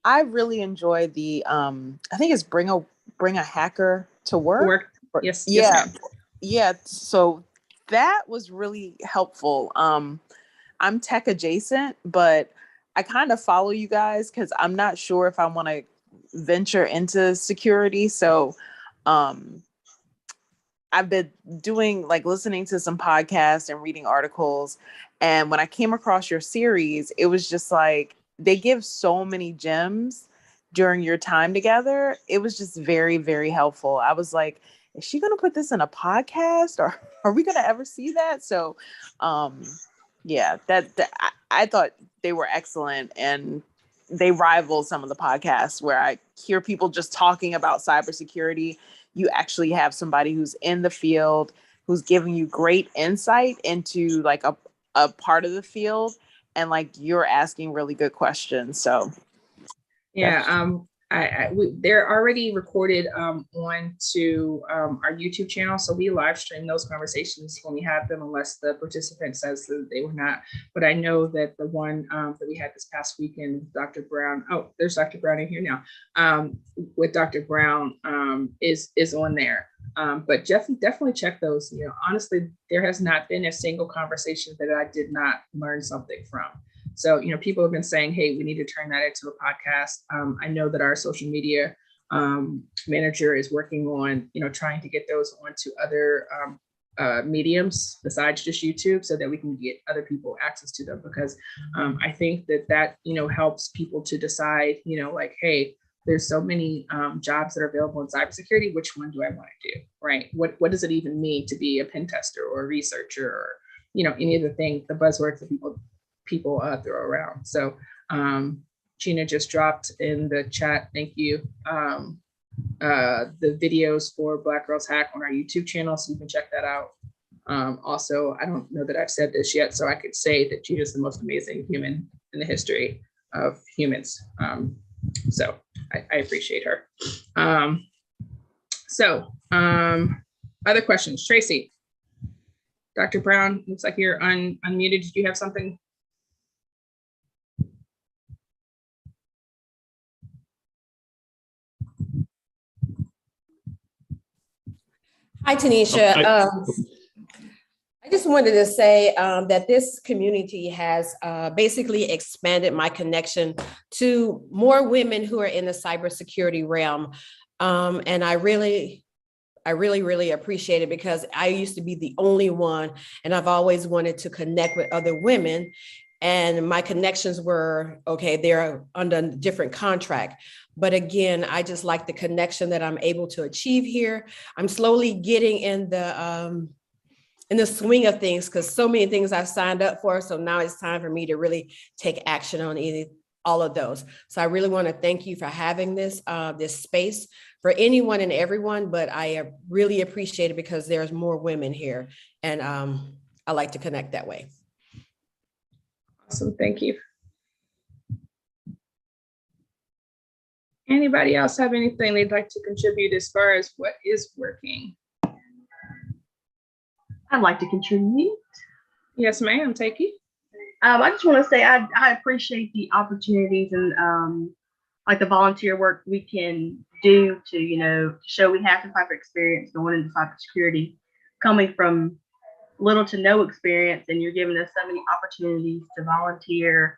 I really enjoy the I think it's Bring a Hacker to Work. Yes. Yeah. Yes, yeah. So that was really helpful. I'm tech adjacent, but I kind of follow you guys because I'm not sure if I want to venture into security. So I've been doing listening to some podcasts and reading articles. And when I came across your series, it was just like, they give so many gems during your time together. It was just very, very helpful. I was like, is she going to put this in a podcast, or are we going to ever see that? So, yeah, I thought they were excellent, and they rival some of the podcasts where I hear people just talking about cybersecurity. You actually have somebody who's in the field, who's giving you great insight into a part of the field, and you're asking really good questions. So yeah, they're already recorded on to our YouTube channel. So we live stream those conversations when we have them, unless the participant says that they were not. But I know that the one that we had this past weekend with Dr. Brown, there's Dr. Brown in here now, with Dr. Brown is on there. But definitely check those. Honestly, there has not been a single conversation that I did not learn something from. So, people have been saying, hey, we need to turn that into a podcast. I know that our social media manager is working on, trying to get those onto other mediums besides just YouTube, so that we can get other people access to them. Because I think that helps people to decide, hey, there's so many jobs that are available in cybersecurity. Which one do I want to do, right? What does it even mean to be a pen tester or a researcher, or, any of the things, the buzzwords that people throw around. So Gina just dropped in the chat, thank you, the videos for Black Girls Hack on our YouTube channel, so you can check that out. Also, I don't know that I've said this yet, so I could say that Gina's the most amazing human in the history of humans. So I appreciate her. Other questions? Tracy, Dr. Brown, looks like you're unmuted. Did you have something? Hi, Tanisha. I just wanted to say that this community has basically expanded my connection to more women who are in the cybersecurity realm. And I really appreciate it, because I used to be the only one, and I've always wanted to connect with other women. And my connections were, okay, they're under a different contract. But again, I just like the connection that I'm able to achieve here. I'm slowly getting in the swing of things, because so many things I've signed up for. So now it's time for me to really take action on all of those. So I really want to thank you for having this space for anyone and everyone, but I really appreciate it because there's more women here, and I like to connect that way. Awesome, thank you. Anybody else have anything they'd like to contribute as far as what is working? I'd like to contribute. Yes, ma'am, take it. I just want to say I appreciate the opportunities and like the volunteer work we can do to show we have some type of experience going into cybersecurity, coming from little to no experience, and you're giving us so many opportunities to volunteer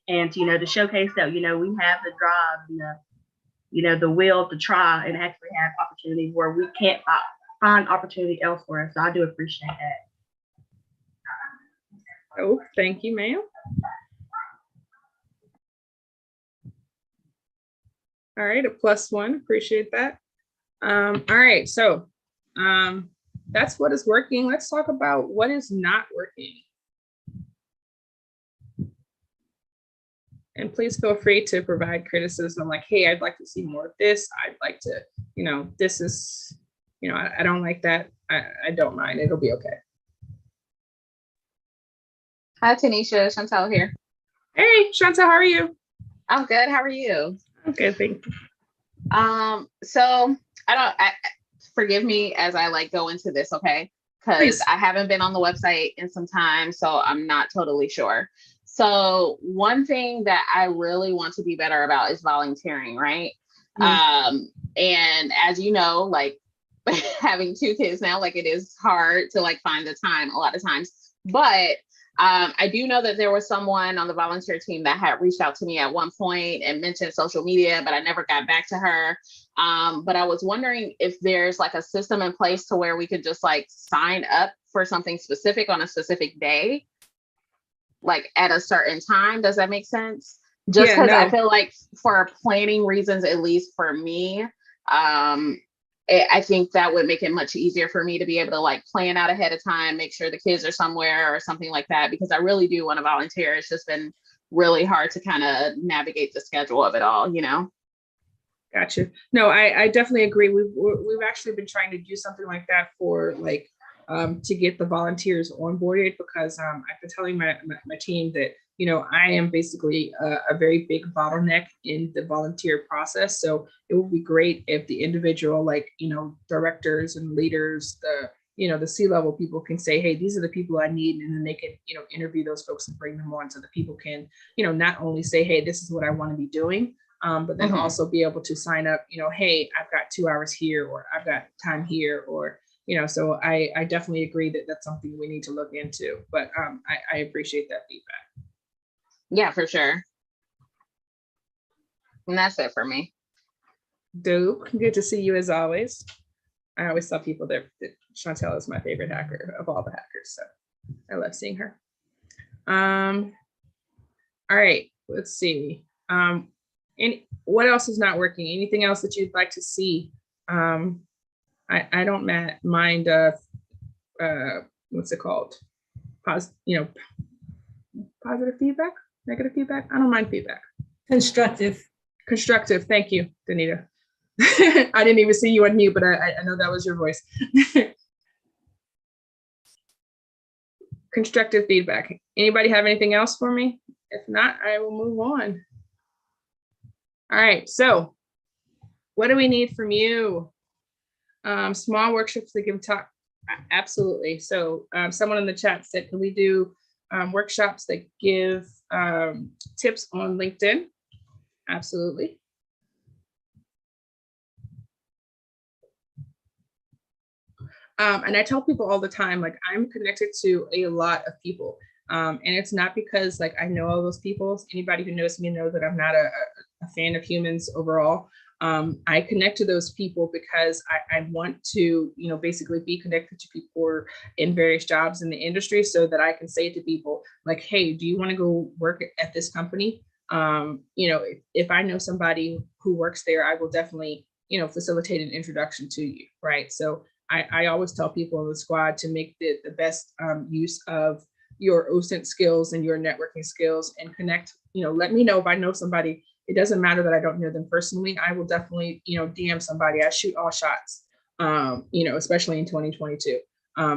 and to showcase that we have the drive and the will to try and actually have opportunities where we can't find opportunity elsewhere. So I do appreciate that. Oh, thank you, ma'am. All right, a +1, appreciate that. All right, so that's what is working. Let's talk about what is not working. And please feel free to provide criticism, like, hey, I'd like to see more of this. I'd like to, this is, I don't like that. I don't mind, it'll be okay. Hi, Tanisha, Chantel here. Hey, Chantel, how are you? I'm good. How are you? Okay, thank you. So forgive me as I go into this, okay? Because I haven't been on the website in some time, so I'm not totally sure. So one thing that I really want to be better about is volunteering, right? Mm-hmm. And as you know, having 2 kids now, it is hard to find the time a lot of times, but I do know that there was someone on the volunteer team that had reached out to me at one point and mentioned social media, but I never got back to her. But I was wondering if there's a system in place to where we could just sign up for something specific on a specific day, at a certain time. Does that make sense? Just because I feel for planning reasons, at least for me, I think that would make it much easier for me to be able to plan out ahead of time, make sure the kids are somewhere or something like that, because I really do want to volunteer. It's just been really hard to kind of navigate the schedule of it all, Gotcha. No, I definitely agree. We've actually been trying to do something like that for to get the volunteers onboarded, because I've been telling my team that I am basically a very big bottleneck in the volunteer process. So it would be great if the individual, directors and leaders, the C-level people can say, hey, these are the people I need. And then they can, interview those folks and bring them on, so that people can, not only say, hey, this is what I want to be doing, but then also be able to sign up, hey, I've got 2 hours here, or I've got time here, or, so I definitely agree that that's something we need to look into. But I appreciate that feedback. Yeah, for sure. And that's it for me. Dope. Good to see you as always. I always tell people that Chantel is my favorite hacker of all the hackers. So I love seeing her. All right, let's see. What else is not working? Anything else that you'd like to see? I don't mind what's it called? Positive feedback, negative feedback. I don't mind feedback. Constructive. Thank you, Danita. I didn't even see you on mute, but I know that was your voice. constructive feedback. Anybody have anything else for me? If not, I will move on. All right, so what do we need from you? Small workshops to give talk. Absolutely. So someone in the chat said, can we do workshops that give tips on LinkedIn? Absolutely. And I tell people all the time, like, I'm connected to a lot of people. And it's not because like I know all those people. Anybody who knows me knows that I'm not a fan of humans overall. I connect to those people because I want to, you know, basically be connected to people who are in various jobs in the industry so that I can say to people like, hey, do you want to go work at this company? You know, if I know somebody who works there, I will definitely, you know, facilitate an introduction to you, right? So I always tell people in the squad to make the best use of your OSINT skills and your networking skills and connect, you know, let me know if I know somebody. It doesn't matter that I don't know them personally. I will definitely, you know, DM somebody. I shoot all shots, you know, especially in 2022.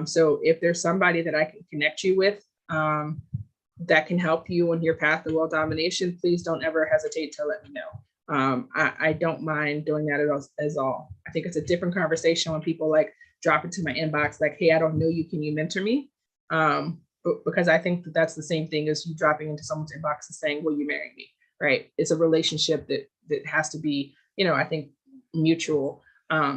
So if there's somebody that I can connect you with that can help you on your path to world domination, please don't ever hesitate to let me know. I don't mind doing that as all. I think it's a different conversation when people like drop into my inbox like, hey, I don't know you, can you mentor me? Because I think that that's the same thing as you dropping into someone's inbox and saying, will you marry me? Right? It's a relationship that has to be, you know, I think mutual.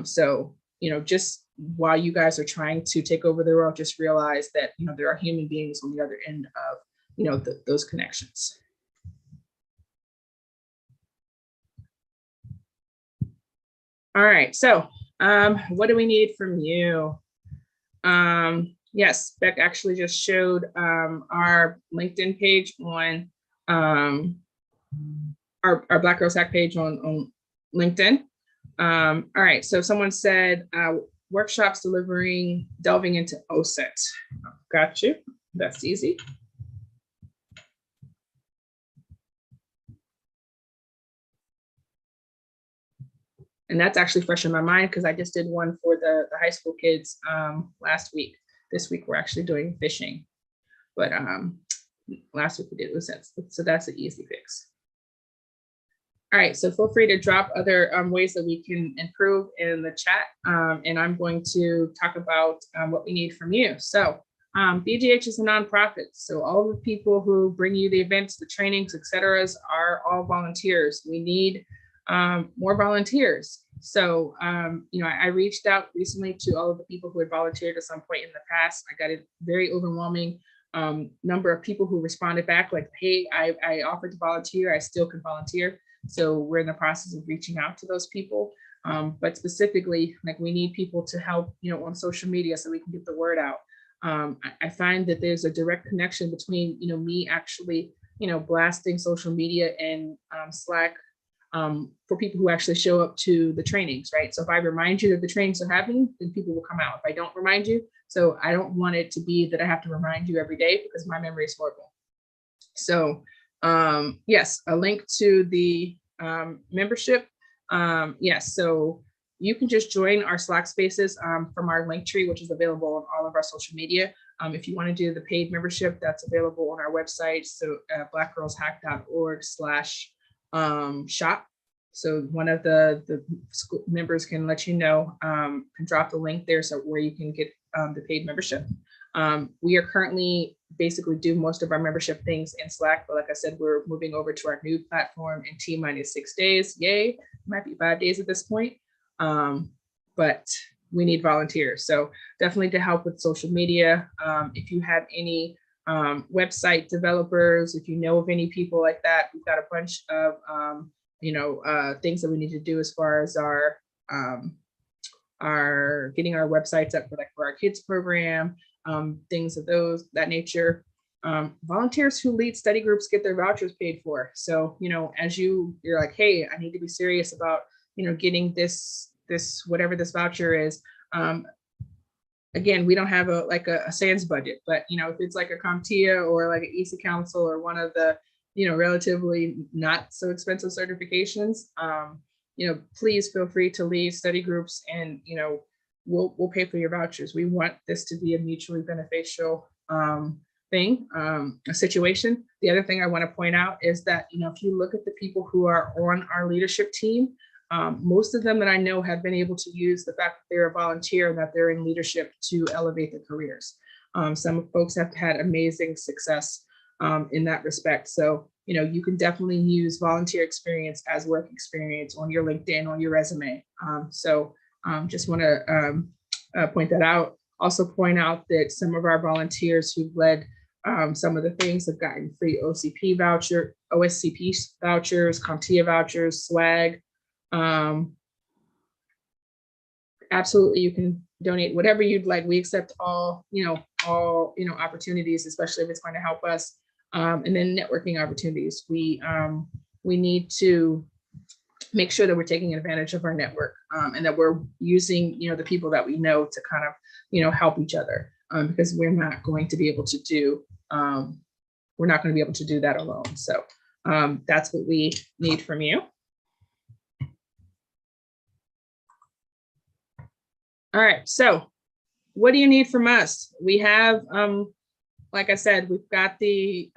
So, you know, just while you guys are trying to take over the world, just realize that, you know, there are human beings on the other end of, you know, those connections. All right, so what do we need from you? Yes, Beck actually just showed our LinkedIn page on our Black Girls Hack page on LinkedIn. All right, so someone said workshops delving into OSINT. Got you, that's easy. And that's actually fresh in my mind because I just did one for the high school kids last week. This week we're actually doing fishing, but last week we did OSINT, so that's an easy fix. All right, so feel free to drop other ways that we can improve in the chat, and I'm going to talk about what we need from you. So BGH is a nonprofit, so all the people who bring you the events, the trainings, etc., are all volunteers. We need more volunteers. So, you know, I reached out recently to all of the people who had volunteered at some point in the past. I got a very overwhelming number of people who responded back like, hey, I offered to volunteer, I still can volunteer. So we're in the process of reaching out to those people. But specifically, like, we need people to help, you know, on social media so we can get the word out. I find that there's a direct connection between, you know, me actually, you know, blasting social media and Slack for people who actually show up to the trainings, right? So if I remind you that the trainings are happening, then people will come out. If I don't remind you, so I don't want it to be that I have to remind you every day because my memory is horrible. So yes, a link to the membership. Yes, so you can just join our Slack spaces from our link tree, which is available on all of our social media. If you want to do the paid membership, that's available on our website. So blackgirlshack.org/shop. So one of the members can let you know, can drop the link there so where you can get the paid membership. We are currently basically do most of our membership things in Slack, but like I said, we're moving over to our new platform in T-6 days. Yay, it might be 5 days at this point, but we need volunteers. So definitely to help with social media. If you have any website developers, if you know of any people like that, we've got a bunch of you know, things that we need to do as far as our getting our websites up for our kids program, things of that nature. Volunteers who lead study groups get their vouchers paid for. So, you know, as you're like, hey, I need to be serious about, you know, getting this whatever this voucher is. Again, we don't have a SANS budget, but, you know, if it's like a CompTIA or like an EASY Council or one of the, you know, relatively not so expensive certifications, you know, please feel free to lead study groups, and, you know, we'll pay for your vouchers. We want this to be a mutually beneficial thing, a situation. The other thing I want to point out is that, if you look at the people who are on our leadership team, most of them that I know have been able to use the fact that they're a volunteer and that they're in leadership to elevate their careers. Some folks have had amazing success in that respect. So, you can definitely use volunteer experience as work experience on your LinkedIn, on your resume. Just want to point that out. Also point out that some of our volunteers who've led some of the things have gotten free OSCP vouchers, CompTIA vouchers, swag. Absolutely, you can donate whatever you'd like. We accept all opportunities, especially if it's going to help us. And then networking opportunities. We need to make sure that we're taking advantage of our network and that we're using, the people that we know to kind of, help each other because we're not going to be able to do that alone. So that's what we need from you. All right, so what do you need from us? We have, like I said, we've got the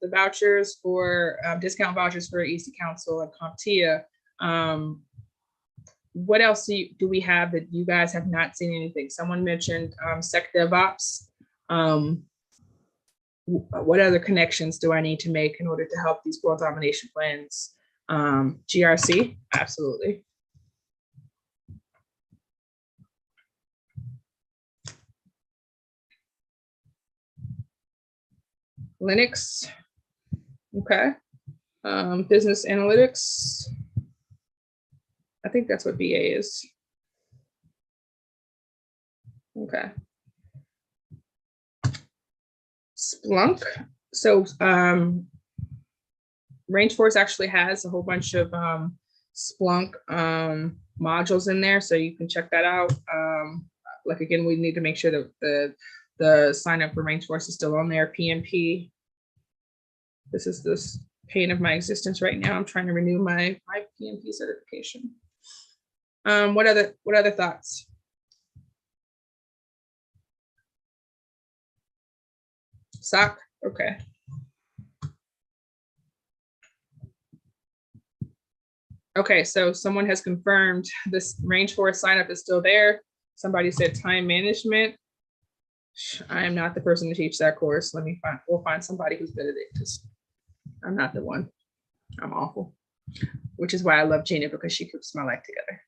vouchers for discount vouchers for EC Council and CompTIA. What else do we have that you guys have not seen anything? Someone mentioned SecDevOps. What other connections do I need to make in order to help these world domination plans? GRC, absolutely. Linux, okay. Business analytics. I think that's what BA is. Okay. Splunk. So Rangeforce actually has a whole bunch of Splunk modules in there, so you can check that out. Like again, we need to make sure that the sign up for Rangeforce is still on there. PMP. This is this pain of my existence right now. I'm trying to renew my PMP certification. What other thoughts? SOC, okay. Okay, so someone has confirmed this Rangeforce sign up is still there. Somebody said time management. I am not the person to teach that course. We'll find somebody who's good at it because I'm not the one. I'm awful, which is why I love Gina because she keeps my life together.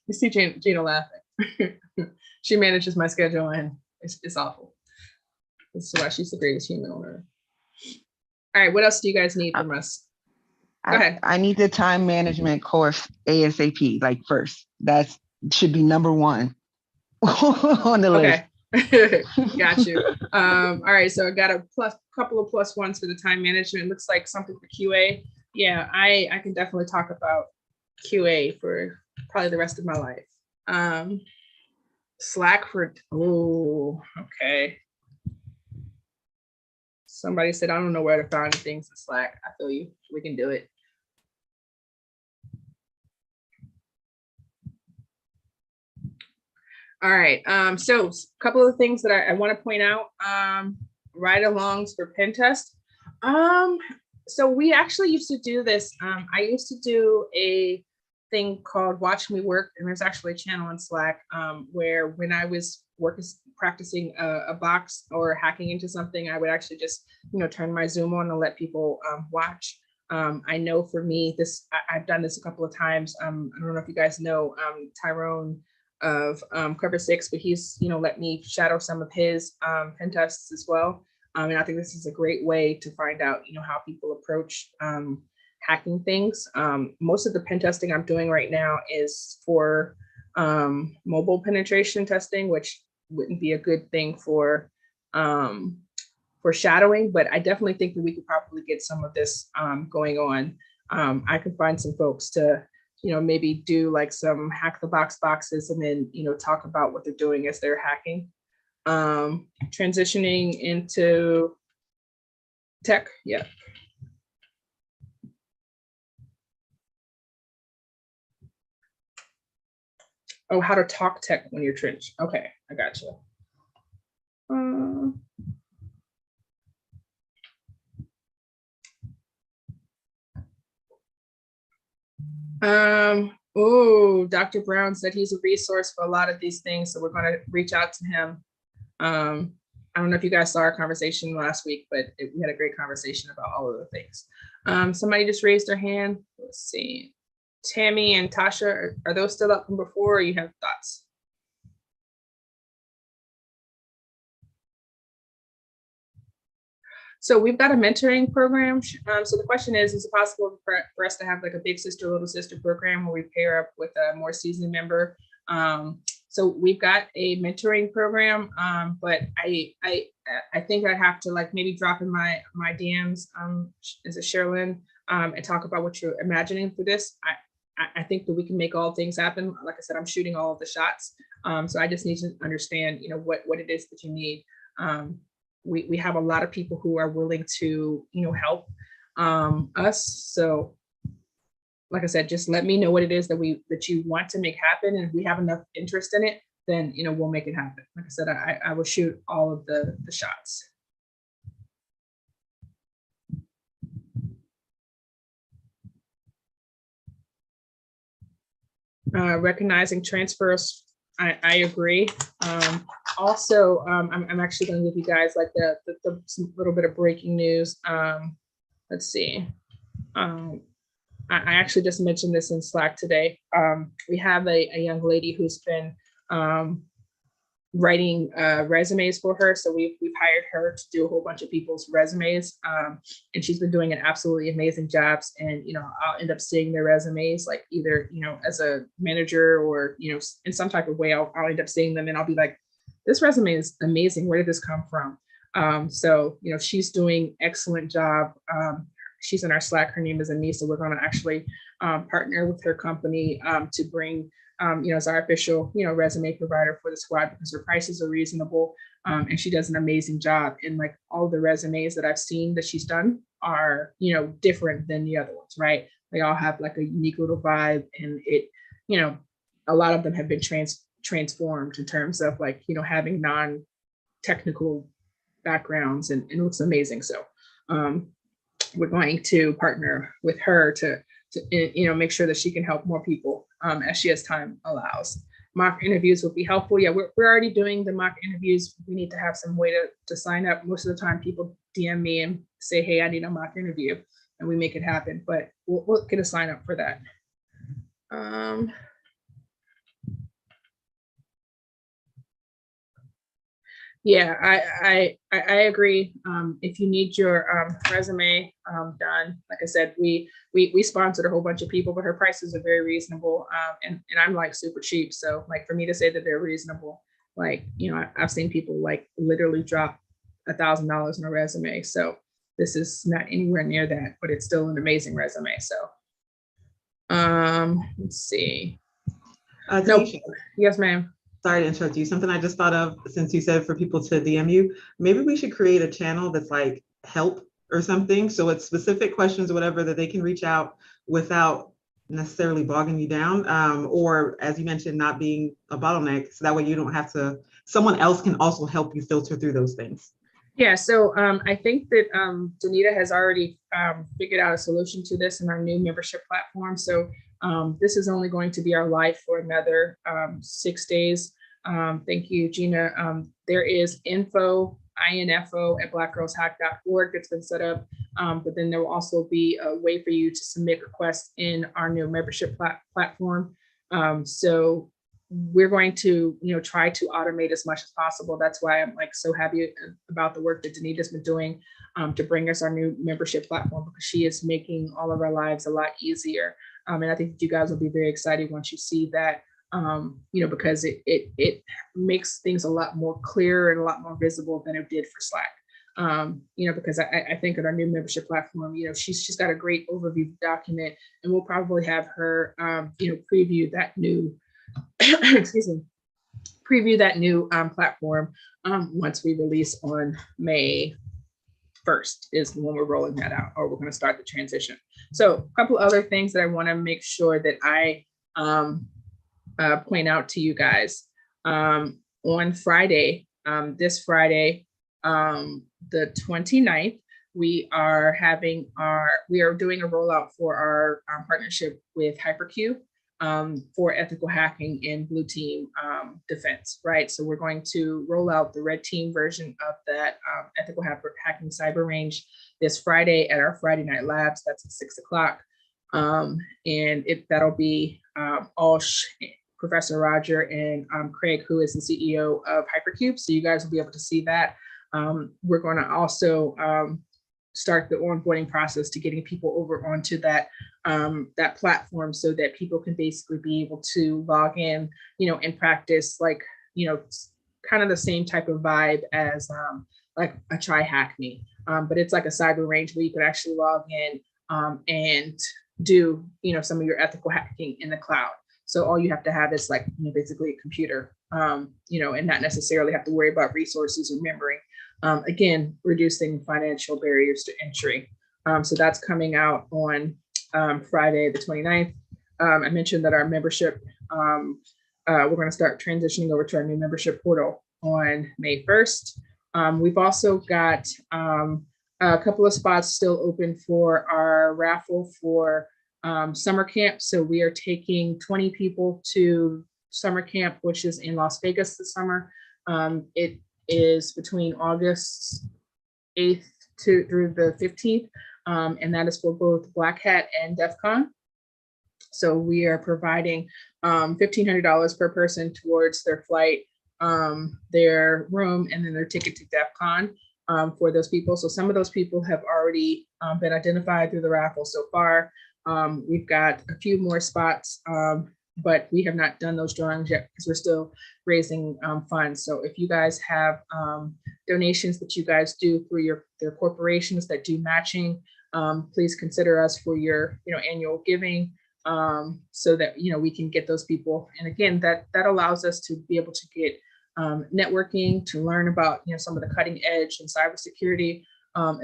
You see Gina laughing. She manages my schedule and it's awful. This is why she's the greatest human on earth. All right, what else do you guys need from us? Go ahead. I need the time management course ASAP, like first. That should be number one on the list. Okay. Got you. All right, so I got a couple of plus ones for the time management. It looks like something for QA. Yeah, I can definitely talk about QA for probably the rest of my life. Slack for, okay. Somebody said, I don't know where to find things in Slack. I feel you. We can do it. All right. So a couple of things that I want to point out. Ride-alongs for pen test. So we actually used to do this. I used to do a thing called Watch Me Work, and there's actually a channel on Slack where when I was practicing a box or hacking into something, I would actually just turn my Zoom on and let people watch. I know for me, I've done this a couple of times. I don't know if you guys know Tyrone of Cover 6, but he's let me shadow some of his pen tests as well. And I think this is a great way to find out how people approach hacking things. Most of the pen testing I'm doing right now is for mobile penetration testing, which wouldn't be a good thing for shadowing, but I definitely think that we could probably get some of this going on. I could find some folks to maybe do like some hack the box boxes and then talk about what they're doing as they're hacking. Transitioning into tech, yeah. Oh, how to talk tech when you're trench. Okay, I got you. Oh, Dr. Brown said he's a resource for a lot of these things, so we're going to reach out to him. I don't know if you guys saw our conversation last week, but we had a great conversation about all of the things. Somebody just raised their hand. Let's see. Tammy and Tasha, are those still up from before, or you have thoughts? So we've got a mentoring program. So the question is it possible for us to have like a big sister, little sister program where we pair up with a more seasoned member? So we've got a mentoring program, but I think I have to like maybe drop in my DMs as a Sherilyn and talk about what you're imagining for this. I think that we can make all things happen. Like I said, I'm shooting all of the shots. So I just need to understand, what it is that you need. We have a lot of people who are willing to, help us. So like I said, just let me know what it is that you want to make happen. And if we have enough interest in it, then, we'll make it happen. Like I said, I will shoot all of the shots. Recognizing transfers, I agree. Also, I'm actually going to give you guys like some little bit of breaking news. Let's see. I actually just mentioned this in Slack today. We have a young lady who's been writing resumes for her. So we've hired her to do a whole bunch of people's resumes. And she's been doing an absolutely amazing job. And, I'll end up seeing their resumes, like either, as a manager or, in some type of way, I'll end up seeing them and I'll be like, this resume is amazing. Where did this come from? So, she's doing excellent job. She's in our Slack. Her name is Anissa. We're going to actually partner with her company to bring, as our official, resume provider for the squad because her prices are reasonable and she does an amazing job. And like all the resumes that I've seen that she's done are, different than the other ones, right? They all have like a unique little vibe and it, a lot of them have been transformed in terms of like, having non-technical backgrounds and it looks amazing. So, we're going to partner with her to make sure that she can help more people as she has time allows. Mock interviews will be helpful. Yeah, we're already doing the mock interviews. We need to have some way to sign up. Most of the time people DM me and say, hey, I need a mock interview and we make it happen, but we'll get a sign up for that. Yeah, I agree. If you need your resume done, like I said, we sponsored a whole bunch of people, but her prices are very reasonable. And I'm like super cheap. So like for me to say that they're reasonable, like, I've seen people like literally drop $1,000 in a resume. So this is not anywhere near that, but it's still an amazing resume. So let's see. No, yes, ma'am. Sorry to interrupt you. Something I just thought of since you said for people to DM you, maybe we should create a channel that's like help or something. So it's specific questions or whatever that they can reach out without necessarily bogging you down. Or as you mentioned, not being a bottleneck. So that way you don't have to, someone else can also help you filter through those things. Yeah, so I think that Danita has already figured out a solution to this in our new membership platform. So this is only going to be our live for another 6 days. Thank you, Gina. There is info at blackgirlshack.org that's been set up. But then there will also be a way for you to submit requests in our new membership platform. So we're going to, try to automate as much as possible. That's why I'm like so happy about the work that Danita's been doing to bring us our new membership platform because she is making all of our lives a lot easier. And I think that you guys will be very excited once you see that, because it makes things a lot more clear and a lot more visible than it did for Slack. Because I think at our new membership platform, she's got a great overview document, and we'll probably have her, preview that new, excuse me, preview that new platform once we release on May 1st is when we're rolling that out, or we're going to start the transition. So a couple other things that I want to make sure that I point out to you guys. On Friday, this Friday, the 29th, we are doing a rollout for our partnership with HyperQ for ethical hacking in blue team defense, right? So we're going to roll out the red team version of that ethical hacking cyber range this Friday at our Friday night labs. That's at 6 o'clock. And that'll be Professor Roger and Craig, who is the CEO of Hypercube. So you guys will be able to see that. We're going to also start the onboarding process to getting people over onto that platform so that people can basically be able to log in, and practice kind of the same type of vibe as like a Try Hack Me. But it's like a cyber range where you can actually log in and do, some of your ethical hacking in the cloud. So all you have to have is basically a computer, and not necessarily have to worry about resources or memory. Again, reducing financial barriers to entry. So that's coming out on Friday, the 29th. I mentioned that our membership, we're going to start transitioning over to our new membership portal on May 1st. We've also got a couple of spots still open for our raffle for summer camp. So we are taking 20 people to summer camp, which is in Las Vegas this summer. It is between August 8th through the 15th. And that is for both Black Hat and DEF CON. So we are providing $1,500 per person towards their flight, their room, and then their ticket to DEF CON for those people. So some of those people have already been identified through the raffle so far. We've got a few more spots, but we have not done those drawings yet because we're still raising funds. So if you guys have donations that you guys do through their corporations that do matching, please consider us for your annual giving, so that we can get those people. And again, that allows us to be able to get networking, to learn about some of the cutting edge in cybersecurity,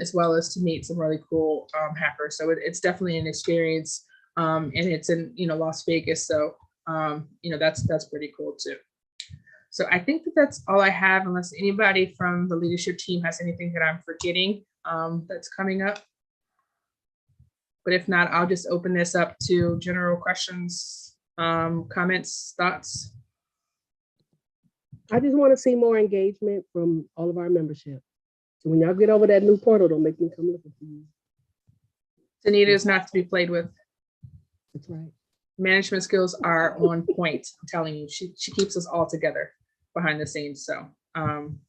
as well as to meet some really cool hackers. So it's definitely an experience, and it's in Las Vegas. So that's pretty cool too. So I think that's all I have, unless anybody from the leadership team has anything that I'm forgetting that's coming up. But if not, I'll just open this up to general questions, comments, thoughts. I just want to see more engagement from all of our membership. So when y'all get over that new portal, don't make me come looking for you. Danita is not to be played with. That's right. Management skills are on point. I'm telling you, she keeps us all together behind the scenes. So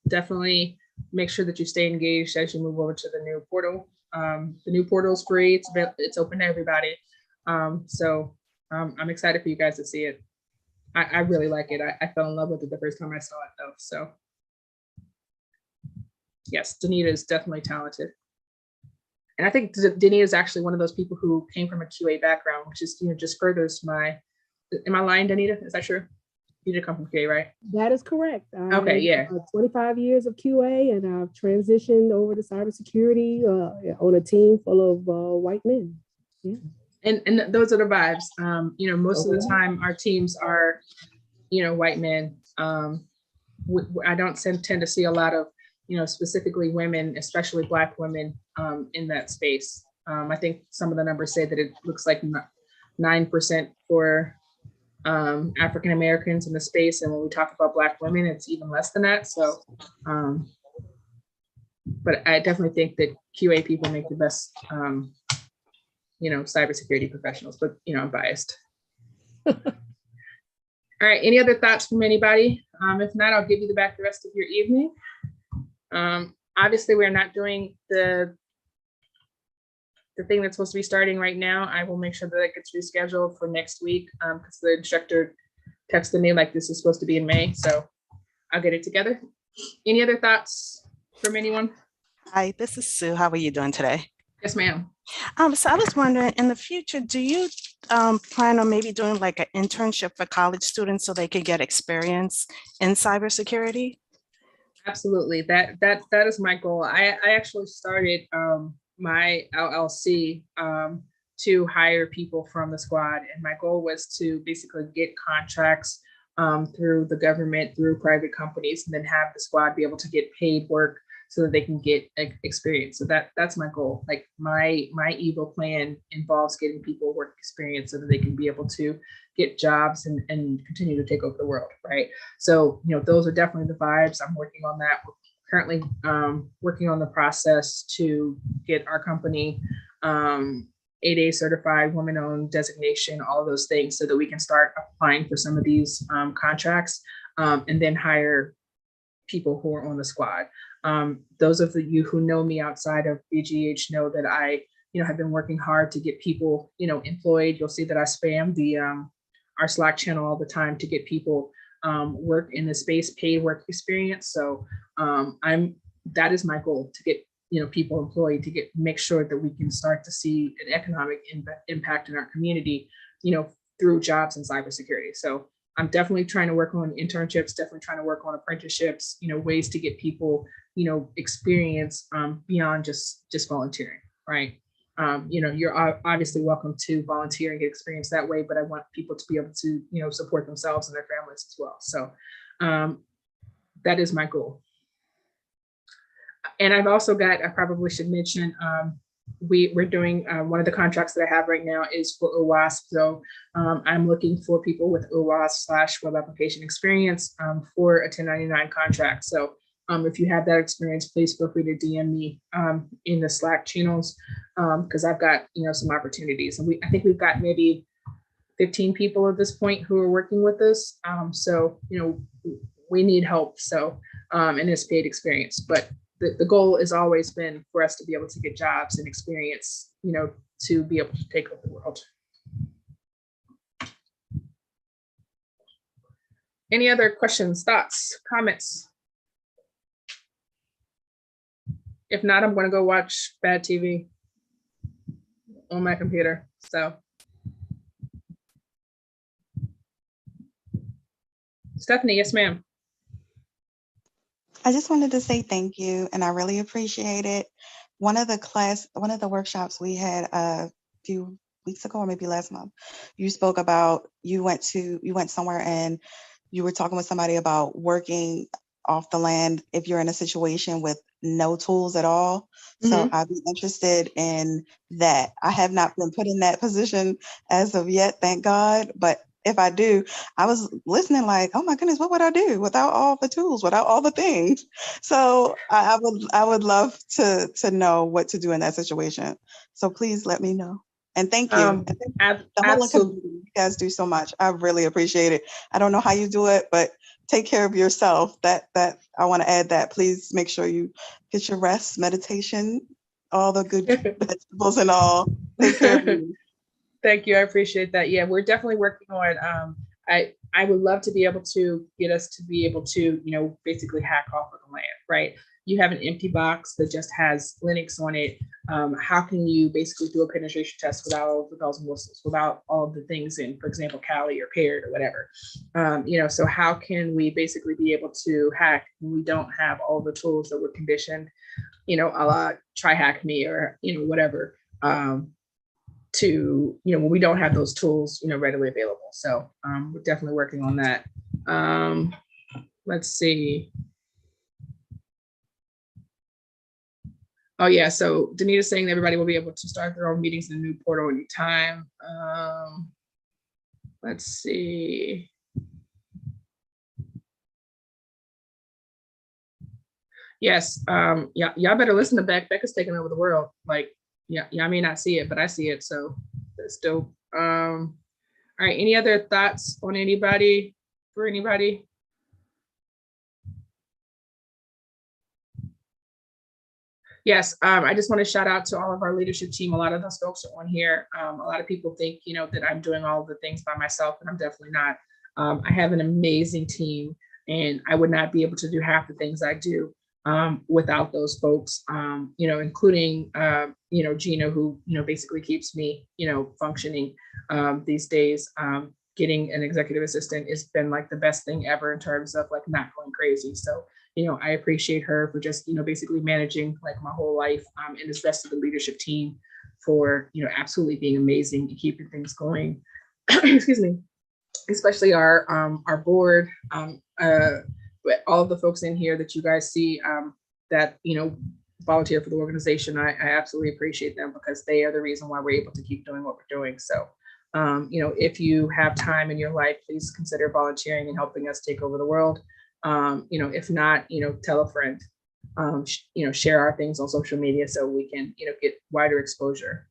definitely make sure that you stay engaged as you move over to the new portal. The new portal is free. It's open to everybody. So I'm excited for you guys to see it. I really like it. I fell in love with it the first time I saw it though. So yes, Danita is definitely talented. And I think Danita is actually one of those people who came from a QA background, which is, just furthers am I lying, Danita? Is that true? You did come from QA, right? That is correct. Okay, yeah. 25 years of QA, and I've transitioned over to cybersecurity on a team full of white men. Yeah. And those are the vibes. Most of the time our teams are, white men. I don't tend to see a lot of, specifically women, especially Black women in that space. I think some of the numbers say that it looks like 9% for African Americans in the space. And when we talk about Black women, it's even less than that. So, but I definitely think that QA people make the best, cybersecurity professionals, but, I'm biased. All right, any other thoughts from anybody? If not, I'll give you the rest of your evening. Obviously, we're not doing the thing that's supposed to be starting right now. I will make sure that it gets rescheduled for next week because the instructor texted me like this is supposed to be in May. So I'll get it together. Any other thoughts from anyone? Hi, this is Sue. How are you doing today? Yes, ma'am. So I was wondering, in the future, do you plan on maybe doing like an internship for college students so they can get experience in cybersecurity? Absolutely. That is my goal. I actually started my LLC to hire people from the squad, and my goal was to basically get contracts through the government, through private companies, and then have the squad be able to get paid work so that they can get experience. So that's my goal. Like my evil plan involves getting people work experience so that they can be able to get jobs and continue to take over the world, right? So, those are definitely the vibes. I'm working on that. We're currently working on the process to get our company 8A certified, woman-owned designation, all of those things, so that we can start applying for some of these contracts and then hire people who are on the squad. Those of you who know me outside of BGH know that I, have been working hard to get people, employed. You'll see that I spam our Slack channel all the time to get people work in the space, paid work experience. So that is my goal, to get people employed, to make sure that we can start to see an economic impact in our community, through jobs in cybersecurity. So I'm definitely trying to work on internships, definitely trying to work on apprenticeships, ways to get people, experience beyond just volunteering, right? You're obviously welcome to volunteer and get experience that way, but I want people to be able to, support themselves and their families as well. So that is my goal. And I've also got, I probably should mention, we're doing one of the contracts that I have right now is for OWASP. So I'm looking for people with OWASP/web application experience for a 1099 contract. So if you have that experience, please feel free to DM me in the Slack channels, because I've got some opportunities. And I think we've got maybe 15 people at this point who are working with us. So we need help. So and it's paid experience, but the goal has always been for us to be able to get jobs and experience, to be able to take over the world. Any other questions, thoughts, comments? If not, I'm going to go watch bad TV on my computer. So, Stephanie, yes, ma'am. I just wanted to say thank you, and I really appreciate it. One of the workshops we had a few weeks ago, or maybe last month, you spoke about you went somewhere and you were talking with somebody about working off the land if you're in a situation with no tools at all. So I'd be interested in that. I have not been put in that position as of yet, thank God, but if I do, I was listening like, oh my goodness, what would I do without all the tools, without all the things? So I would love to know what to do in that situation. So please let me know. And thank you. The whole community, you guys do so much. I really appreciate it. I don't know how you do it, but take care of yourself. That I want to add that. Please make sure you get your rest, meditation, all the good vegetables and all. Take care of you. Thank you. I appreciate that. Yeah, we're definitely working on, I would love to be able to get us to be able to, basically hack off of the land, right? You have an empty box that just has Linux on it. How can you basically do a penetration test without all the bells and whistles, without all of the things in, for example, Kali or Paired or whatever? So how can we basically be able to hack when we don't have all the tools that we're conditioned, a la try hack me or, whatever. When we don't have those tools, readily available. So we're definitely working on that. Let's see. Oh yeah, so Danita's saying that everybody will be able to start their own meetings in a new portal anytime. Let's see. Yes, yeah, y'all better listen to Beck. Beck is taking over the world. Like, yeah, I may not see it, but I see it, so that's dope. All right, any other thoughts on anybody, for anybody? Yes, I just want to shout out to all of our leadership team. A lot of those folks are on here. A lot of people think, that I'm doing all the things by myself, and I'm definitely not. I have an amazing team, and I would not be able to do half the things I do without those folks, including, Gina, who, basically keeps me, functioning these days. Getting an executive assistant has been like the best thing ever in terms of like not going crazy. So, I appreciate her for just, basically managing like my whole life, and the rest of the leadership team for, absolutely being amazing and keeping things going. Excuse me. especially our board, but all of the folks in here that you guys see that volunteer for the organization. I absolutely appreciate them because they are the reason why we're able to keep doing what we're doing. So, if you have time in your life, please consider volunteering and helping us take over the world. If not, tell a friend. Share our things on social media so we can, get wider exposure.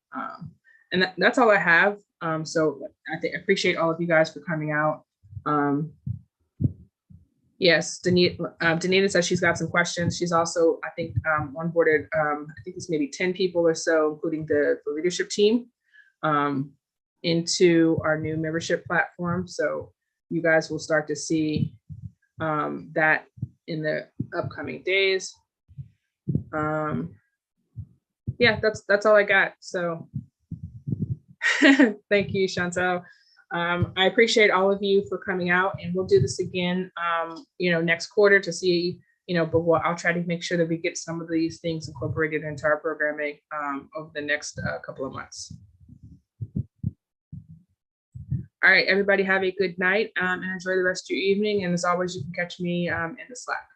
And that's all I have. So I appreciate all of you guys for coming out. Yes, Danita says she's got some questions. She's also, I think, onboarded, I think it's maybe 10 people or so, including the leadership team, into our new membership platform. So you guys will start to see that in the upcoming days. Yeah, that's all I got. So thank you, Chantel. I appreciate all of you for coming out, and we'll do this again, next quarter to see, but I'll try to make sure that we get some of these things incorporated into our programming over the next couple of months. All right, everybody have a good night and enjoy the rest of your evening. And as always, you can catch me in the Slack.